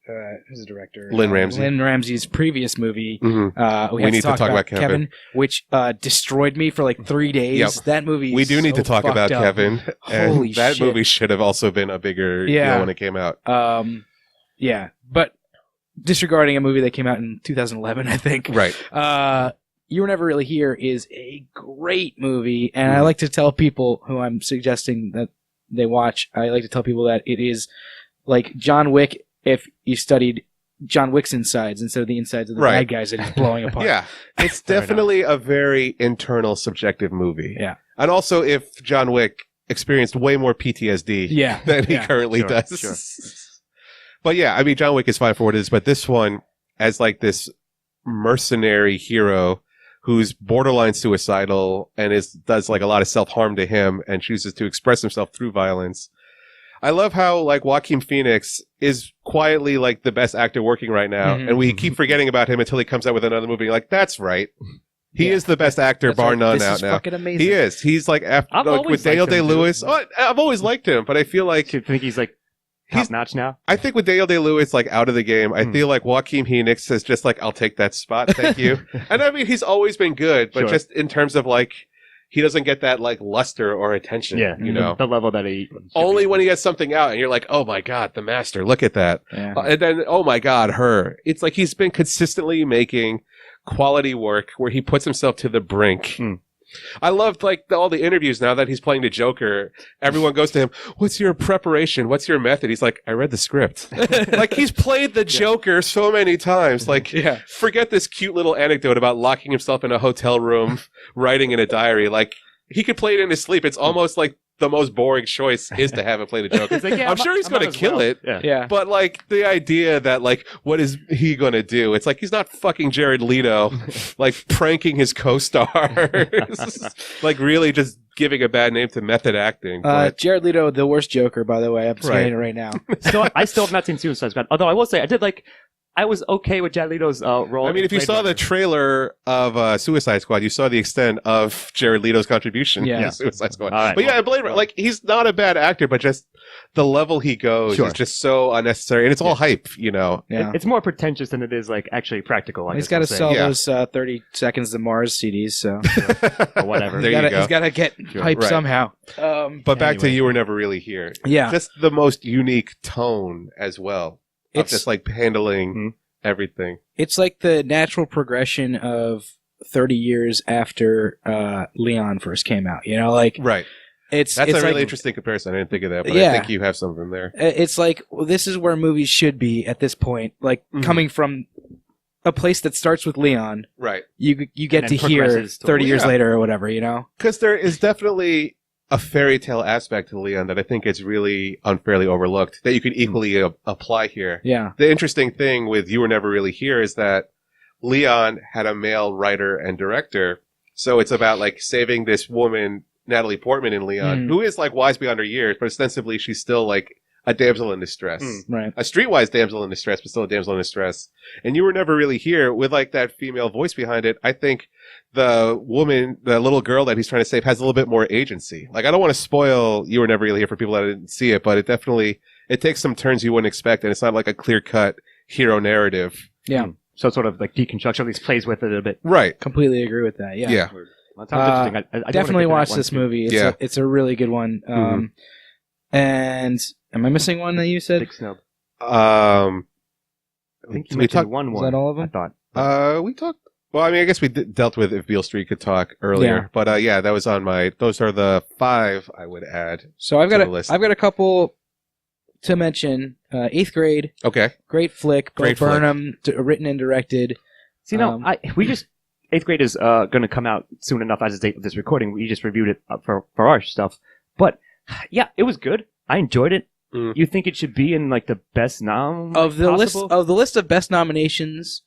the director? Lynn Ramsey. Lynn Ramsey's previous movie. We need to talk about Kevin, which destroyed me for, like, 3 days. Yep. That movie is we do need to talk about up. Kevin. Holy and that shit. movie should have also been a bigger deal when it came out. But disregarding a movie that came out in 2011, I think. Right. You Were Never Really Here is a great movie, and I like to tell people who I'm suggesting that they watch, I like to tell people that it is like John Wick if you studied John Wick's insides instead of the insides of the bad guys that he's blowing apart. Yeah, it's definitely a very internal, subjective movie. Yeah. And also, if John Wick experienced way more PTSD than he currently does. Sure. But yeah, I mean, John Wick is fine for what it is, but this one, as like this mercenary hero who's borderline suicidal and does like a lot of self-harm to him and chooses to express himself through violence. I love how like Joaquin Phoenix is quietly like the best actor working right now, and we keep forgetting about him until he comes out with another movie. Like, that's right. He is the best actor, bar none, out now. Fucking amazing. He is. He's like with Daniel Day-Lewis. Oh, I've always liked him, but I feel like you think he's like top notch now. I think with Daniel Day-Lewis like out of the game, I feel like Joaquin Phoenix is just like, I'll take that spot, thank you. And I mean, he's always been good, but just in terms of like, he doesn't get that like luster or attention. Yeah, you know, the level that he only when he gets something out, and you're like, oh my god, the master, look at that. Yeah. And then, oh my god, her. It's like he's been consistently making quality work where he puts himself to the brink. I loved like all the interviews now that he's playing the Joker. Everyone goes to him, what's your preparation? What's your method? He's like, I read the script. Like, he's played the Joker so many times. Like, forget this cute little anecdote about locking himself in a hotel room, writing in a diary. Like, he could play it in his sleep. It's almost like the most boring choice is to have him play the Joker. Like, I'm sure he's going to kill it. Yeah. But like the idea that like, what is he going to do? It's like, he's not fucking Jared Leto, like pranking his co-stars, like really just giving a bad name to method acting. Jared Leto, the worst Joker, by the way. I'm saying it right now. I still have not seen Suicide Squad. Although I will say, I was okay with Jared Leto's role. I mean, if you saw the trailer of Suicide Squad, you saw the extent of Jared Leto's contribution to Suicide Squad. Right, but yeah, Blade Runner, like, he's not a bad actor, but just the level he goes is just so unnecessary, and it's all hype, you know. Yeah. It's more pretentious than it is like actually practical. He's got to sell those 30 Seconds to Mars CDs, so or whatever. There you go. He's got to get hype somehow. But back to You Were Never Really Here. Yeah, just the most unique tone as well. It's just like handling everything. It's like the natural progression of 30 years after Leon first came out. You know, like that's a really interesting comparison. I didn't think of that, but I think you have something there. It's like, well, this is where movies should be at this point. Like coming from a place that starts with Leon, right? You get to hear 30 years later or whatever. You know, because there is definitely a fairy tale aspect to Leon that I think is really unfairly overlooked that you could equally apply here. Yeah. The interesting thing with You Were Never Really Here is that Leon had a male writer and director. So it's about like saving this woman, Natalie Portman in Leon, who is like wise beyond her years, but ostensibly she's still like a damsel in distress. Right. A streetwise damsel in distress, but still a damsel in distress. And You Were Never Really Here with like that female voice behind it. I think the woman, the little girl that he's trying to save has a little bit more agency. Like, I don't want to spoil You Were Never Really Here for people that didn't see it, but it takes some turns you wouldn't expect, and it's not like a clear-cut hero narrative. Yeah. So it sort of like deconstruction, at least plays with it a bit. Right. Completely agree with that. Yeah. Yeah. That sounds interesting. I definitely watch this movie. It's a really good one. And am I missing one that you said? Big Snub. I think you mentioned one. Was that all of them? I thought. We talked. Well, I mean, I guess we dealt with If Beale Street Could Talk earlier, but that was on those are the 5 I would add. So I've got a couple to mention. 8th Grade. Okay. Great flick. Bo Burnham, written and directed. See, no, 8th Grade is going to come out soon enough as the date of this recording. We just reviewed it for our stuff. But yeah, it was good. I enjoyed it. You think it should be in like the best nom of the possible? list of best nominations?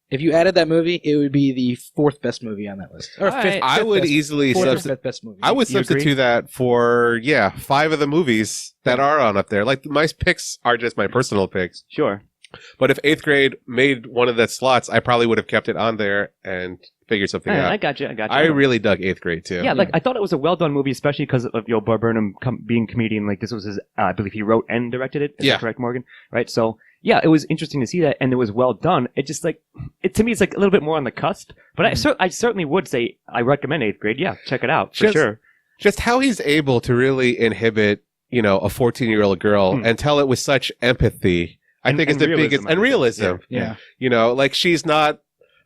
If you added that movie, it would be the 4th best movie on that list. Or fifth I would easily best movie. I would substitute that for 5 of the movies that are on up there. Like, my picks are just my personal picks. Sure. But if 8th Grade made one of the slots, I probably would have kept it on there and figured something out. I got you. I really dug 8th Grade too. Yeah, like I thought it was a well done movie, especially because of Bo Burnham being comedian. Like, this was his, I believe he wrote and directed it. Is that correct, Morgan? Right. So yeah, it was interesting to see that, and it was well done. It just to me, it's like a little bit more on the cusp. But I certainly would say I recommend 8th Grade. Yeah, check it out for sure. Just how he's able to really inhibit, a 14-year-old girl and tell it with such empathy. I think is the biggest, and realism. Yeah. Like, she's not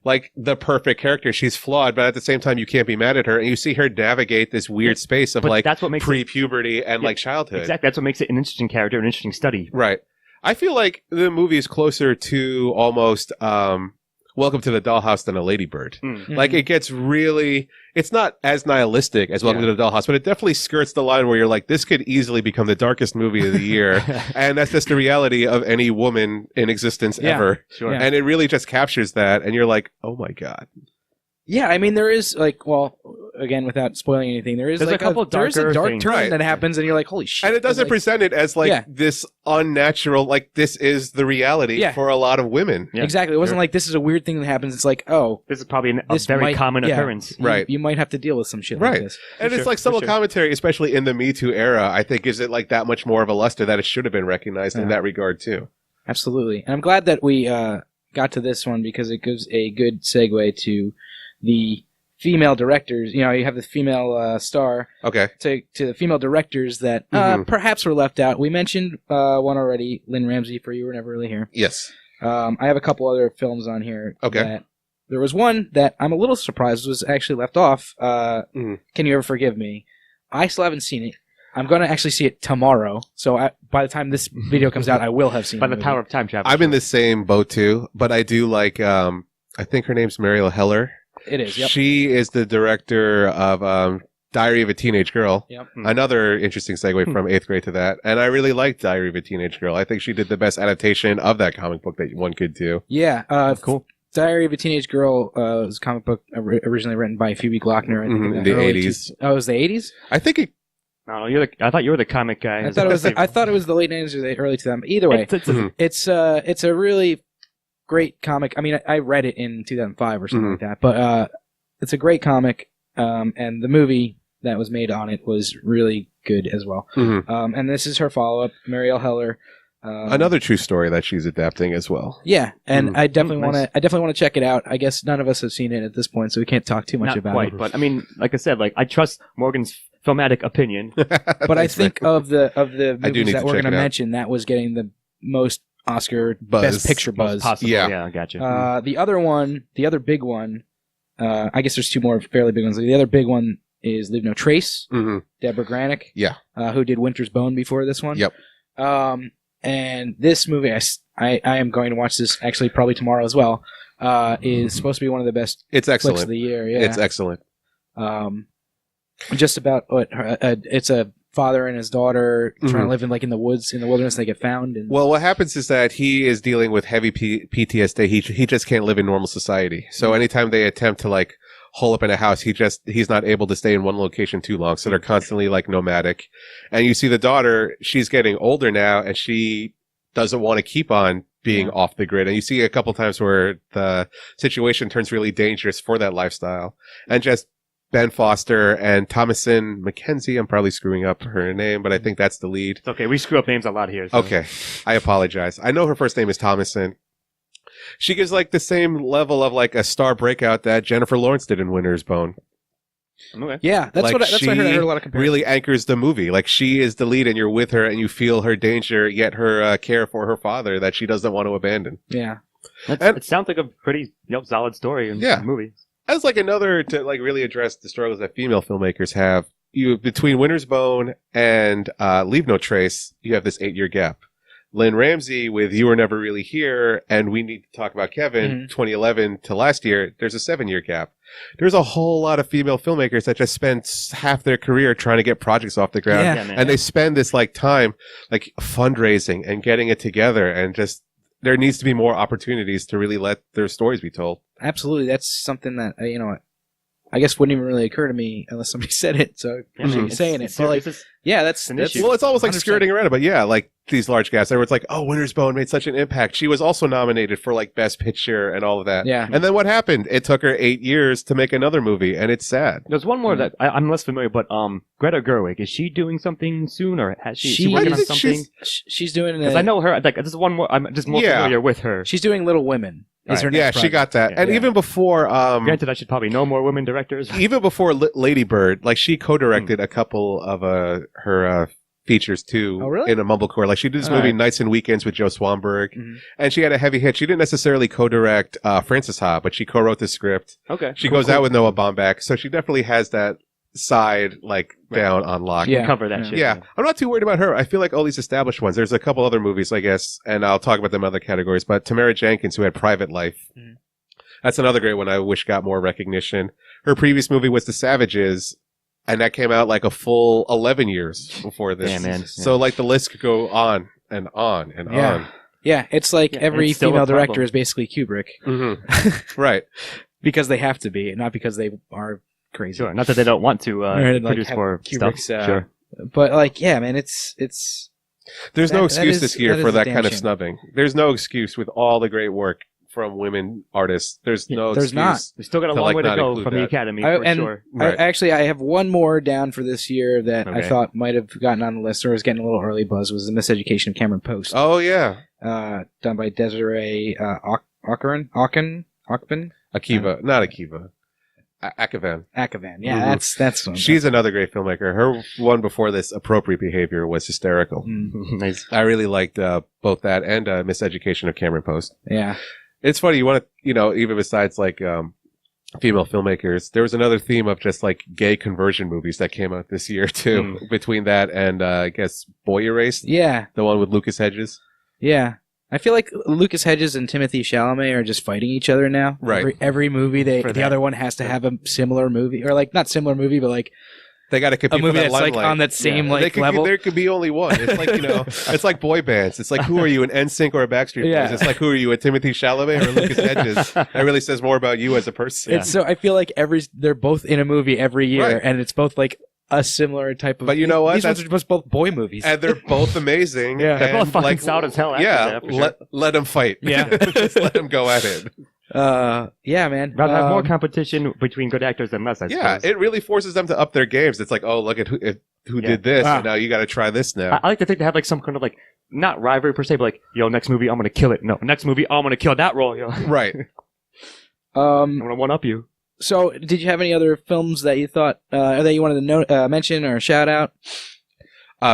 like the perfect character. She's flawed, but at the same time, you can't be mad at her. And you see her navigate this weird space of that's what makes pre-puberty and like childhood. Exactly. That's what makes it an interesting character, an interesting study. Right. I feel like the movie is closer to almost Welcome to the Dollhouse than a Ladybird. Like, it gets really... It's not as nihilistic as Welcome to the Dollhouse, but it definitely skirts the line where you're like, this could easily become the darkest movie of the year. And that's just the reality of any woman in existence ever. Sure. And it really just captures that. And you're like, oh my God. Yeah, I mean, there is, like, well, again, without spoiling anything, there's like a couple there's a dark things. turn that happens, and you're like, holy shit. And it doesn't present it as, like, this unnatural, like, this is the reality for a lot of women. Yeah. Exactly. It wasn't like, this is a weird thing that happens. It's like, oh. This is probably a very common occurrence. Right. You might have to deal with some shit like this. And it's like subtle commentary, especially in the Me Too era, I think gives it, like, that much more of a luster that it should have been recognized in that regard, too. Absolutely. And I'm glad that we got to this one because it gives a good segue to the female directors. You know, you have the female star. Okay. To the female directors that perhaps were left out. We mentioned one already, Lynn Ramsey, for You Were Never Really Here. Yes. I have a couple other films on here. Okay. That there was one that I'm a little surprised was actually left off. Can You Ever Forgive Me? I still haven't seen it. I'm going to actually see it tomorrow. So by the time this video comes out, I will have seen it. By the power of time travel. I'm in the same boat, too. But I do like, I think her name's Mariel Heller. It is, yep. She is the director of Diary of a Teenage Girl. Yep. Another interesting segue from 8th grade to that. And I really liked Diary of a Teenage Girl. I think she did the best adaptation of that comic book that one could do. Yeah. Cool. Diary of a Teenage Girl was a comic book originally written by Phoebe Glockner. I think in the 80s. Oh, it was the 80s? I think it... No, I thought you were the comic guy. I thought it was the late 90s or the early 2000s. Either way, it's a really great comic. I mean, I read it in 2005 or something like that, but it's a great comic, and the movie that was made on it was really good as well. And this is her follow-up, Mariel Heller. Another true story that she's adapting as well. Yeah, and I definitely want to check it out. I guess none of us have seen it at this point, so we can't talk too much about it. But I mean, like I said, like I trust Morgan's filmatic opinion. But I think of the movies that we're going to mention, that was getting the most Oscar Best Picture buzz. Possible. Yeah, I gotcha. The other big one, I guess there's two more fairly big ones. The other big one is Leave No Trace. Deborah Granick. Yeah. Who did Winter's Bone before this one. Yep. And this movie, I am going to watch this actually probably tomorrow as well. Is supposed to be one of the best flicks of the year. Yeah. It's excellent. Just about it's a father and his daughter trying to live in the woods in the wilderness. They get found. And well, what happens is that he is dealing with heavy PTSD. He just can't live in normal society. So anytime they attempt to like hole up in a house, he's not able to stay in one location too long. So they're constantly like nomadic. And you see the daughter, she's getting older now, and she doesn't want to keep on being off the grid. And you see a couple times where the situation turns really dangerous for that lifestyle. And just Ben Foster and Thomasin McKenzie. I'm probably screwing up her name, but I think that's the lead. It's okay. We screw up names a lot here. So. Okay. I apologize. I know her first name is Thomasin. She gives like the same level of like a star breakout that Jennifer Lawrence did in Winter's Bone. Okay. Yeah, that's what I heard. I heard a lot of comparisons. Really anchors the movie. Like she is the lead and you're with her and you feel her danger, yet her care for her father that she doesn't want to abandon. Yeah. It sounds like a pretty solid story in the movie. As like another to like really address the struggles that female filmmakers have, between Winter's Bone and Leave No Trace, you have this 8-year gap. Lynn Ramsey with You Were Never Really Here and We Need to Talk About Kevin, 2011 to last year, there's a 7-year gap. There's a whole lot of female filmmakers that just spent half their career trying to get projects off the ground. And they spend this like time like fundraising and getting it together, and just there needs to be more opportunities to really let their stories be told. Absolutely. That's something that, I guess wouldn't even really occur to me unless somebody said it. So I'm saying it. But that's an issue. Well, it's almost like 100%. skirting around it, but yeah, like these large gaps. Everyone's like, oh, Winter's Bone made such an impact. She was also nominated for like Best Picture and all of that. Yeah. And then what happened? It took her 8 years to make another movie, and it's sad. There's one more that I'm less familiar, but Greta Gerwig, is she doing something soon, or has she working on something? She's doing. Because I know her. Like this is one more. I'm just more familiar with her. She's doing Little Women. Yeah, she got that. And even before... Granted, I should probably know more women directors. Even before Lady Bird, like she co-directed a couple of her features too. Oh, really? In a mumblecore. Like she did this movie Nights and Weekends with Joe Swanberg, and she had a heavy hit. She didn't necessarily co-direct Frances Ha, but she co-wrote the script. Okay. She goes out with Noah Baumbach, so she definitely has that side like down on lock. Yeah. Cover that shit. Yeah, I'm not too worried about her. I feel like all these established ones. There's a couple other movies, I guess, and I'll talk about them in other categories. But Tamara Jenkins, who had Private Life, that's another great one I wish got more recognition. Her previous movie was The Savages, and that came out like a full 11 years before this. Yeah, man. So like the list could go on and on and on. Yeah, it's like every it's still female a problem. director is basically Kubrick. Right. Because they have to be, not because they are crazy. Sure. Not that they don't want to Or, like, produce have more Kubrick's, stuff. Sure. But like, yeah, man, it's There's no excuse is- this year that for is a that damn kind of shame. snubbing. There's no excuse with all the great work from women artists. There's no there's excuse. not. We still got a To, long like, way to not go include from the that. Academy, I- for and sure. Right. I have one more down for this year that I Okay. thought might have gotten on the list or was getting a little early buzz was The Miseducation of Cameron Post, Oh yeah, done by Desiree Akban. Akiva, not Akiva. Akavan. Akavan. Yeah, Mhm. that's one. She's another great filmmaker. Her one before this, Appropriate Behavior, was hysterical. Nice. I really liked both that and Miseducation of Cameron Post. Yeah. It's funny, you want to, even besides like female filmmakers, there was another theme of just like gay conversion movies that came out this year too. Between that and I guess Boy Erased, Yeah. the one with Lucas Hedges. Yeah. I feel like Lucas Hedges and Timothy Chalamet are just fighting each other now. Right. Every movie, the For that. other one has to have a similar movie, or like not similar movie, but like They got to a compete movie for that that's like limelight. on that same They could level. there could be only one. It's like, it's like boy bands. It's like, who are you, an NSYNC or a Backstreet Yeah. Boys? It's like, who are you, a Timothy Chalamet or Lucas Hedges? That really says more about you as a person. It's so I feel like they're both in a movie every year, Right. and it's both like a similar type of. But you know what? These ones are just both boy movies. And they're both amazing. Yeah. They're both and, fucking sound as hell after Yeah, that, for sure. let them fight. Yeah. Just let them go at it. Yeah, man. Rather have more competition between good actors than less, I Yeah, suppose. it really forces them to up their games. It's like, oh, look at who did this, Ah. and now you got to try this now. I like to think they have like some kind of like, not rivalry per se, but like, yo, next movie, I'm going to kill it. No, next movie, I'm going to kill that role, yo. I'm Right. going to one-up you. So, did you have any other films that you thought that you wanted to mention or shout out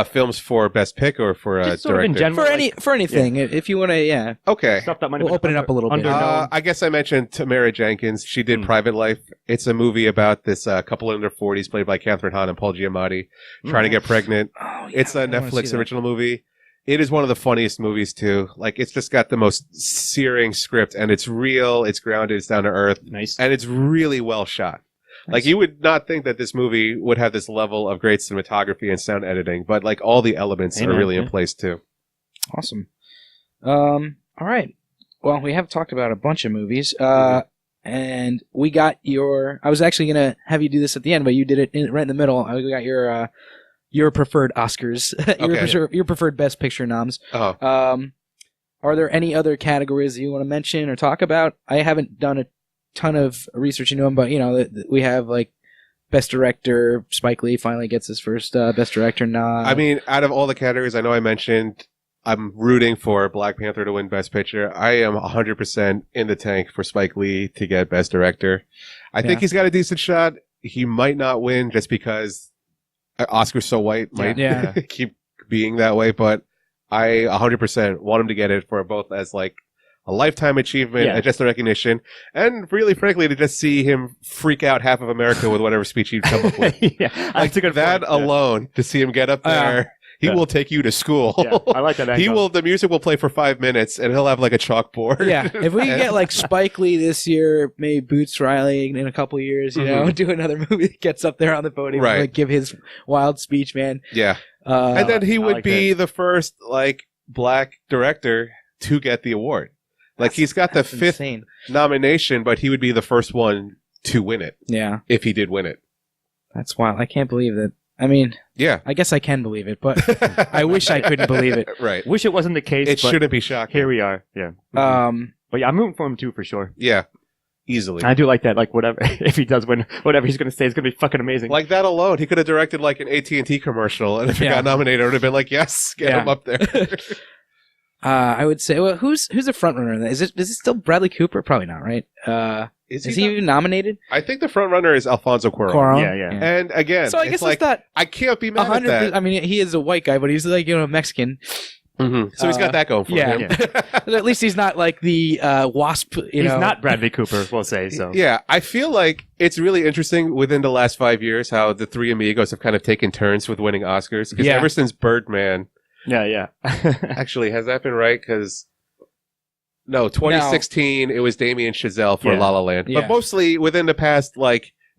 Films for Best Pick or for Just sort of in director? general. for like, anything? If you want to, yeah. Okay. stuff that might have We'll been open it up a little bit. underknown. I guess I mentioned Tamara Jenkins. She did Private Life. It's a movie about this couple in their 40s, played by Catherine Hahn and Paul Giamatti, trying to get pregnant. Oh, yeah, It's a I wanna see Netflix that. original movie. It is one of the funniest movies too. Like, it's just got the most searing script, and it's real. It's grounded. It's down to earth, Nice. and it's really well shot. Like, you would not think that this movie would have this level of great cinematography and sound editing, but like all the elements Hey, are man, really in yeah. place too. Awesome. All right. Well, we have talked about a bunch of movies. And we got your. I was actually gonna have you do this at the end, but you did it right in the middle. We got your preferred Oscars, your preferred Best Picture noms. Oh, Are there any other categories that you want to mention or talk about? I haven't done a ton of research into them, but we have like Best Director. Spike Lee finally gets his first Best Director nod. I mean, out of all the categories, I know I mentioned I'm rooting for Black Panther to win Best Picture. I am 100% in the tank for Spike Lee to get Best Director. I think he's got a decent shot. He might not win just because Oscar's so white might keep being that way, but I 100% want him to get it for both as like a lifetime achievement and just a recognition, and really, frankly, to just see him freak out half of America with whatever speech he'd come up with. That's a good that point. alone, to see him get up there. He will take you to school. Yeah, I like that angle. The music will play for 5 minutes and he'll have like a chalkboard. Yeah, if we can get like Spike Lee this year, maybe Boots Riley in a couple of years, do another movie that gets up there on the podium, and, like give his wild speech, man. Yeah, and then he would be the first like black director to get the award. Like he's got the fifth nomination, but he would be the first one to win it. Yeah, if he did win it. That's wild. I can't believe that. I mean, yeah, I guess I can believe it, but I wish I couldn't believe it. Right. Wish it wasn't the case. It shouldn't be shocking. Here we are. Yeah. But yeah, I'm rooting for him too, for sure. Yeah. Easily. I do like that. Like whatever, if he does win, whatever he's going to say is going to be fucking amazing. Like that alone, he could have directed like an AT&T commercial, and if he got nominated, it would have been like, yes, get him up there. I would say, well, who's the front runner? Is it still Bradley Cooper? Probably not, right? Is he even nominated? I think the front runner is Alfonso Cuarón. Yeah. And again, so I guess like, it's not. I can't be mad at that. I mean, he is a white guy, but he's like Mexican. Mm-hmm. So he's got that going for him. At least he's not like the wasp. He's not Bradley Cooper, we'll say. So yeah, I feel like it's really interesting within the last 5 years how the three amigos have kind of taken turns with winning Oscars. Because ever since Birdman, actually, has that been right? Because no, 2016 it was Damien Chazelle for La La Land, but mostly within the past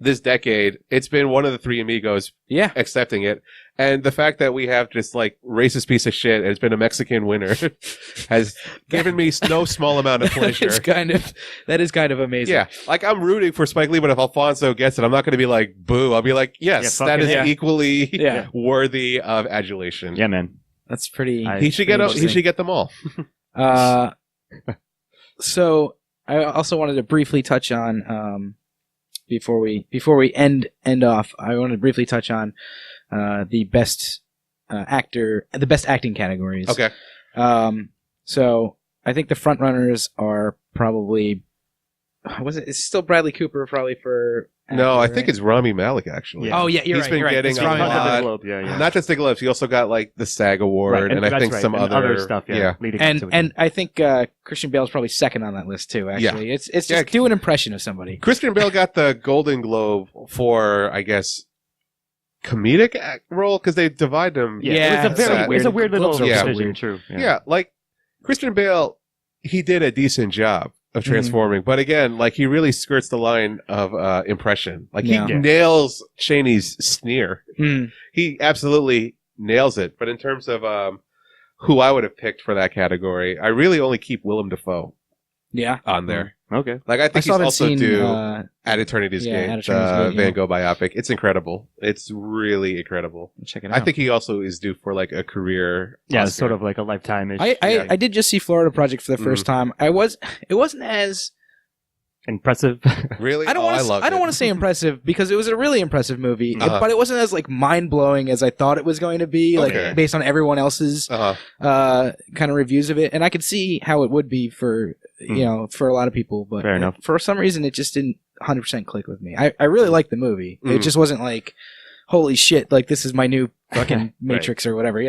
this decade, it's been one of the three amigos accepting it. And the fact that we have this racist piece of shit and it's been a Mexican winner has given me no small amount of pleasure. That is kind of amazing. Yeah. I'm rooting for Spike Lee, but if Alfonso gets it, I'm not going to be like, boo. I'll be like, yes, that is equally worthy of adulation. Yeah, man. That's pretty. He should get them all. So I also wanted to briefly touch on, before we end off, I want to briefly touch on the best acting categories. Okay. So I think the front runners are probably it's still Bradley Cooper probably for actor, no, I think it's Rami Malek actually. Yeah. Oh yeah, He's been getting a lot. Not just the Globes, he also got the SAG award and I think some other stuff. And I think Christian Bale's probably second on that list too. Actually, it's just do an impression of somebody. Christian Bale got the Golden Globe for I guess comedic role because they divide them. Yeah, it's a weird little decision. True. Yeah, Christian Bale, he did a decent job of transforming, but again, he really skirts the line of impression. He nails Chaney's sneer. He absolutely nails it. But in terms of who I would have picked for that category, I really only keep Willem Dafoe. On there. Okay. I think he's also due At Eternity's Gate, Van Gogh biopic. It's incredible. It's really incredible. Check it out. I think he also is due for a career. Yeah, it's sort of like a lifetime-ish. I did just see Florida Project for the first time. It wasn't as impressive. Really? I don't want to say impressive because it was a really impressive movie, but it wasn't as mind-blowing as I thought it was going to be, based on everyone else's kind of reviews of it. And I could see how it would be for for a lot of people, but fair enough. For some reason it just didn't 100% click with me. I really liked the movie. It just wasn't holy shit, this is my new fucking Matrix or whatever,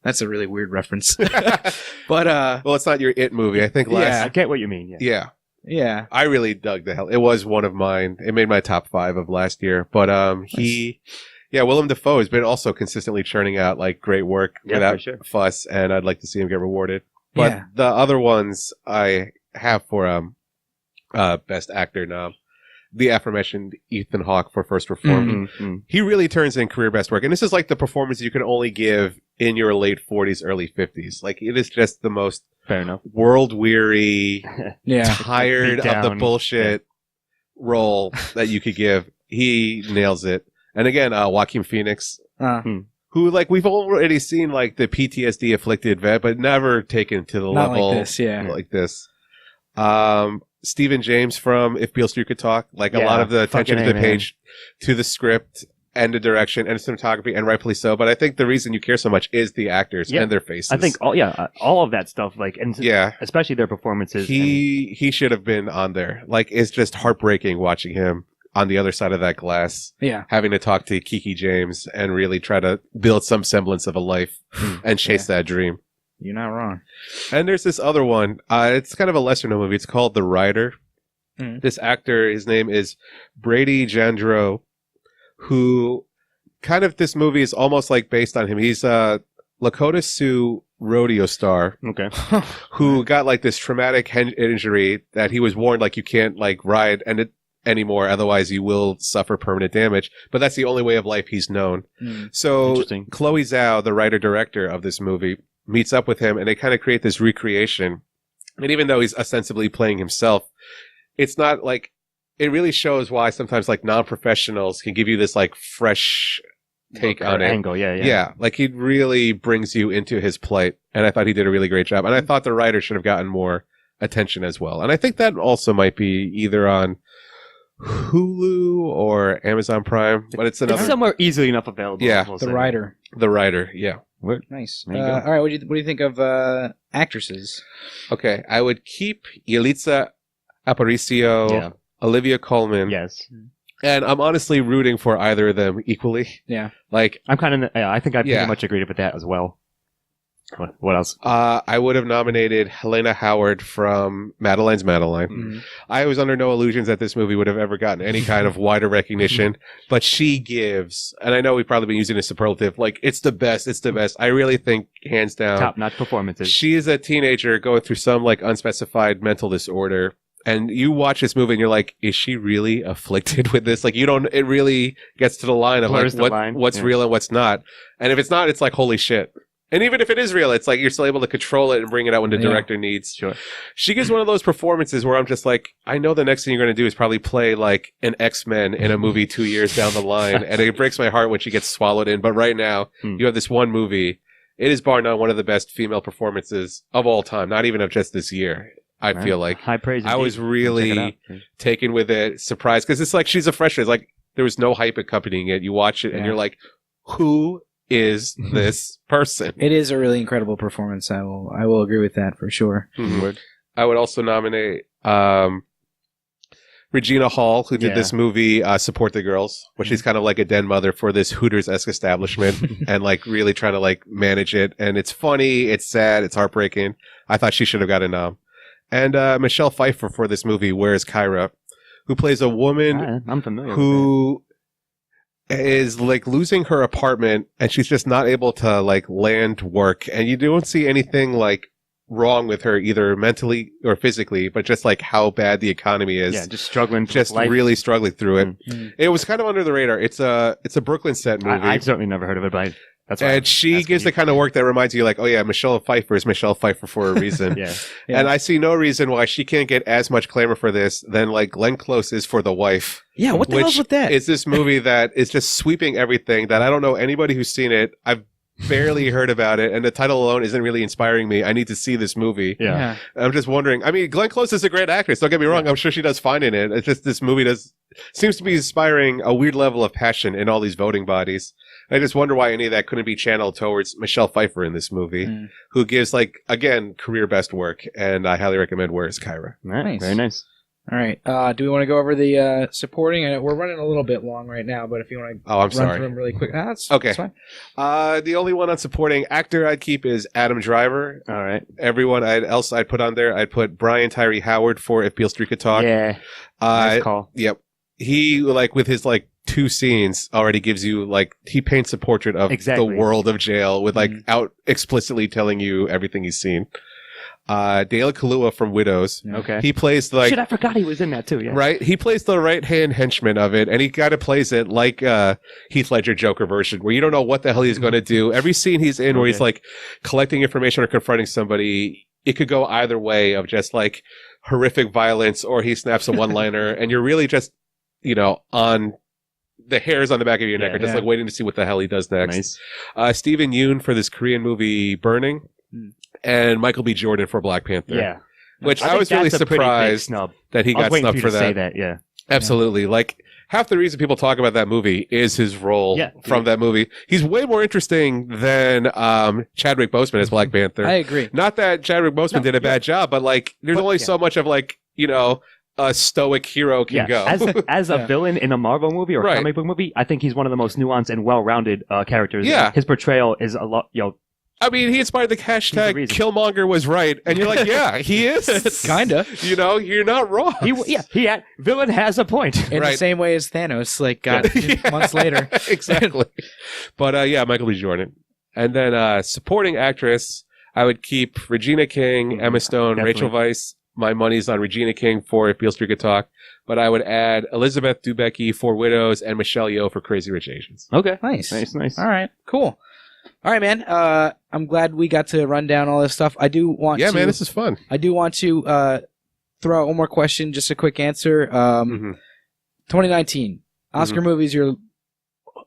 that's a really weird reference. But well, it's not your It movie. I think I get what you mean. Yeah. I really dug the hell. It was one of mine. It made my top 5 of last year. But Willem Dafoe has been also consistently churning out great work without fuss, and I'd like to see him get rewarded. But the other ones I have for best actor nom, the aforementioned Ethan Hawke for First Reformed. He really turns in career best work, and this is the performance you can only give in your late 40s, early 50s. It is just the most world weary, tired of the bullshit role that you could give. He nails it. And again, Joaquin Phoenix, who we've already seen the PTSD afflicted vet, but never taken to the level like this. Stephen James from If Beale Street Could Talk, a lot of the attention to the page, to the script and the direction and cinematography, and rightfully so. But I think the reason you care so much is the actors and their faces. I think all of that stuff, especially their performances. He should have been on there. It's just heartbreaking watching him on the other side of that glass, having to talk to Kiki James and really try to build some semblance of a life and chase that dream. You're not wrong. And there's this other one. It's kind of a lesser known movie. It's called The Rider. This actor, his name is Brady Jandreau, who this movie is almost based on him. He's a Lakota Sioux rodeo star. Okay. Who got this traumatic injury that he was warned you can't ride anymore, otherwise you will suffer permanent damage. But that's the only way of life he's known. So Chloe Zhao, the writer-director of this movie, meets up with him and they kind of create this recreation. And even though he's ostensibly playing himself, it's not it really shows why sometimes non-professionals can give you this fresh take on it. Angle, he really brings you into his plight, and I thought he did a really great job. And I thought the writer should have gotten more attention as well. And I think that also might be either on Hulu or Amazon Prime, but it's somewhere easily enough available. The Rider. The Rider, Nice. All right, what do you think of actresses? Okay, I would keep Yalitza Aparicio, Olivia Colman. Yes. And I'm honestly rooting for either of them equally. Yeah. I'm kind of, I think I pretty much agreed with that as well. What else? I would have nominated Helena Howard from Madeline's Madeline. Mm-hmm. I was under no illusions that this movie would have ever gotten any kind of wider recognition, but she gives, and I know we've probably been using a superlative, like, it's the best, it's the best. I really think, hands down, Top-notch performances. she is a teenager going through some, like, unspecified mental disorder. And you watch this movie and you're like, is she really afflicted with this? Like, it really gets to the line of Blurs like what's real and what's not. And if it's not, it's like, holy shit. And even if it is real, it's like you're still able to control it and bring it out when the director needs. Sure. She gives one of those performances where I'm just like, I know the next thing you're going to do is probably play like an X-Men in a movie 2 years down the line. And it breaks my heart when she gets swallowed in. But right now, you have this one movie. It is bar none one of the best female performances of all time, not even of just this year. I feel like high praise. I was really taken with it, surprised, because it's like she's a freshman. It's like there was no hype accompanying it. You watch it and you're like, who is this person? It is a really incredible performance. I will agree with that for sure. Mm-hmm. I would also nominate Regina Hall, who did this movie Support the Girls, where she's kind of like a den mother for this Hooters-esque establishment and like really trying to like manage it. And it's funny, it's sad, it's heartbreaking. I thought she should have got a nom. And Michelle Pfeiffer for this movie, Where's Kyra, who plays a woman I'm familiar who is like losing her apartment, and she's just not able to like land work. And you don't see anything like wrong with her either mentally or physically, but just like how bad the economy is. Yeah, just struggling. Just really struggling through it. Mm-hmm. It was kind of under the radar. It's a Brooklyn set movie. I've certainly never heard of it, but that's and she gives the kind of work that reminds you like, oh yeah, Michelle Pfeiffer is Michelle Pfeiffer for a reason. Yeah. And I see no reason why she can't get as much clamor for this than like Glenn Close is for The Wife. Yeah, what the hell's with that? It's this movie that is just sweeping everything that I don't know anybody who's seen it. I've barely heard about it, and the title alone isn't really inspiring me. I need to see this movie. Yeah. I'm just wondering. I mean, Glenn Close is a great actress. Don't get me wrong. I'm sure she does fine in it. It's just this movie seems to be inspiring a weird level of passion in all these voting bodies. I just wonder why any of that couldn't be channeled towards Michelle Pfeiffer in this movie, who gives, like, again, career best work. And I highly recommend Where's Kyra. Nice. Very nice. All right. Do we want to go over the supporting? We're running a little bit long right now, but if you want to run through them really quick. That's okay. That's fine. The only one on supporting actor I'd keep is Adam Driver. All right. Everyone else I'd put on there, I'd put Brian Tyree Howard for If Beale Street Could Talk. Yeah. Nice call. Yep. He, like, with his, like, 2 scenes already gives you, like, he paints a portrait of the world of jail with, like, out explicitly telling you everything he's seen. Dale Kaluuya from Widows. Okay. He plays like... Shit, I forgot he was in that too, yeah. Right? He plays the right-hand henchman of it, and he kind of plays it like Heath Ledger Joker version, where you don't know what the hell he's going to do. Every scene he's in where he's like collecting information or confronting somebody, it could go either way of just like horrific violence, or he snaps a one-liner, and you're really just, on the hairs on the back of your neck are just like waiting to see what the hell he does next. Nice. Stephen Yeun for this Korean movie Burning. And Michael B. Jordan for Black Panther. Yeah. Which I was really surprised that he got snubbed for that. Say that. Yeah. Absolutely. Like, half the reason people talk about that movie is his role from that movie. He's way more interesting than Chadwick Boseman as Black Panther. I agree. Not that Chadwick Boseman did a bad job, but like, there's only so much of like, a stoic hero can go. As a villain in a Marvel movie or comic book movie, I think he's one of the most nuanced and well-rounded characters. Yeah. His portrayal is a lot, I mean, he inspired the hashtag Killmonger was right. And you're like, yeah, he is. Kinda. You're not wrong. Villain has a point. In the same way as Thanos, like, got months later. Exactly. But, Michael B. Jordan. And then, supporting actress, I would keep Regina King, Emma Stone, Rachel Weisz. My money's on Regina King for If Beale Street Could Talk. But I would add Elizabeth Debicki for Widows and Michelle Yeoh for Crazy Rich Asians. Okay. Nice. All right. Cool. All right, man. I'm glad we got to run down all this stuff. I do want to... Yeah, man, this is fun. I do want to throw out one more question, just a quick answer. 2019. Oscar movies you're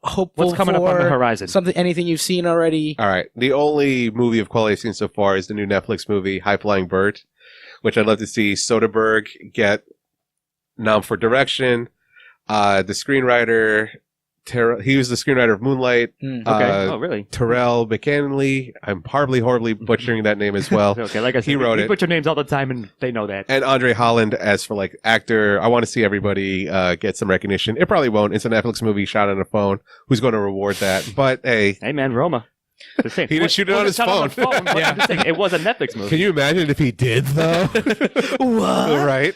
hopeful What's coming up on the horizon? Anything you've seen already? All right. The only movie of quality I've seen so far is the new Netflix movie, High Flying Bird, which I'd love to see Soderbergh get nom for direction. The screenwriter... he was the screenwriter of Moonlight. Okay. Really? Terrell McAnally. I'm horribly butchering that name as well. Okay, like I said, he wrote it. We butcher names all the time, and they know that. And Andre Holland as for like actor. I want to see everybody get some recognition. It probably won't. It's a Netflix movie shot on a phone. Who's going to reward that? But hey, man, Roma. The same. He didn't shoot it on his Shot phone. but I'm just saying, it was a Netflix movie. Can you imagine if he did though? What? Right.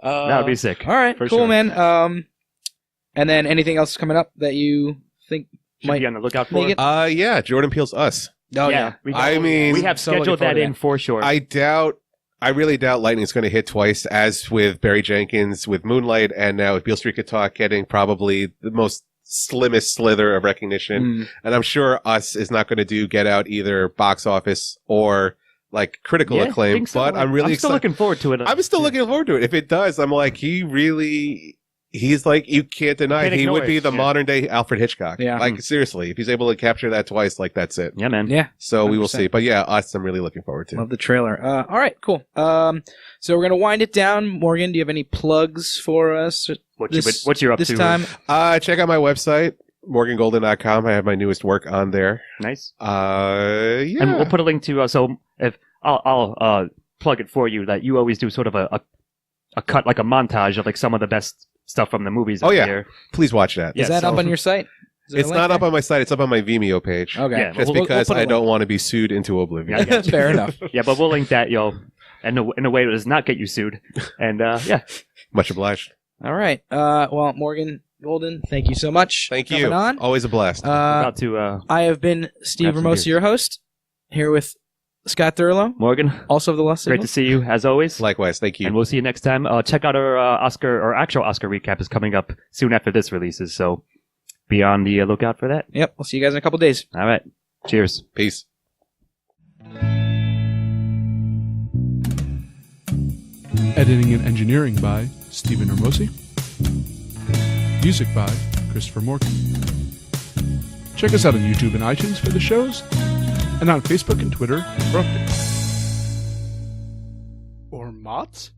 That would be sick. All right, For cool, sure. man. And then anything else coming up that you think Should might be on the lookout for. make it? Yeah. Jordan Peele's Us. Oh yeah. we I mean, we have so looking scheduled forward that to in that. for sure. I really doubt Lightning's going to hit twice, as with Barry Jenkins, with Moonlight, and now with Beale Street Could Talk getting probably the most slimmest slither of recognition. And I'm sure Us is not going to do Get Out either box office or like critical Yeah, acclaim, think so. but I'm really still excited. looking forward to it. I'm still looking forward to it. If it does, I'm like, he's like, you can't deny Can't it. He ignore would be it, the yeah. modern day Alfred Hitchcock. Yeah. Like seriously, if he's able to capture that twice, like that's it. Yeah, man. Yeah. So we will 100%. see. But yeah, Us, I'm really looking forward to. Love the trailer. All right, cool. So we're gonna wind it down. Morgan, do you have any plugs for us What you're up this to? time? Check out my website, morgangoldin.com. I have my newest work on there. Nice. Yeah. And we'll put a link to. So if I'll plug it for you, that you always do sort of a cut, like a montage of like some of the best stuff from the movies. Oh, of the yeah. year. Please watch that. Yeah, Is that so- up on your site? Is there a It's link not there? up on my site. It's up on my Vimeo page. Okay. Yeah, Just We'll because put a I link. don't want to be sued into oblivion. Yeah, I got you. Fair enough. Yeah, but we'll link that, in a way that does not get you sued. And yeah, Much obliged. All right. Well, Morgan Goldin, thank you so much. Thank for you. coming on. Always a blast. about to I have been Steve Grab some Ramosi, beers. your host, here with Scott Thurlow, Morgan. also of the Lost Great Signal. to see you as always. Likewise. Thank you. And we'll see you next time. Check out our actual Oscar recap is coming up soon after this releases. So be on the lookout for that. Yep. We'll see you guys in a couple days. All right. Cheers. Peace. Editing and engineering by Stephen Ramosi. Music by Christopher Morgan. Check us out on YouTube and iTunes for the shows, and on Facebook and Twitter for updates. Or Mott's?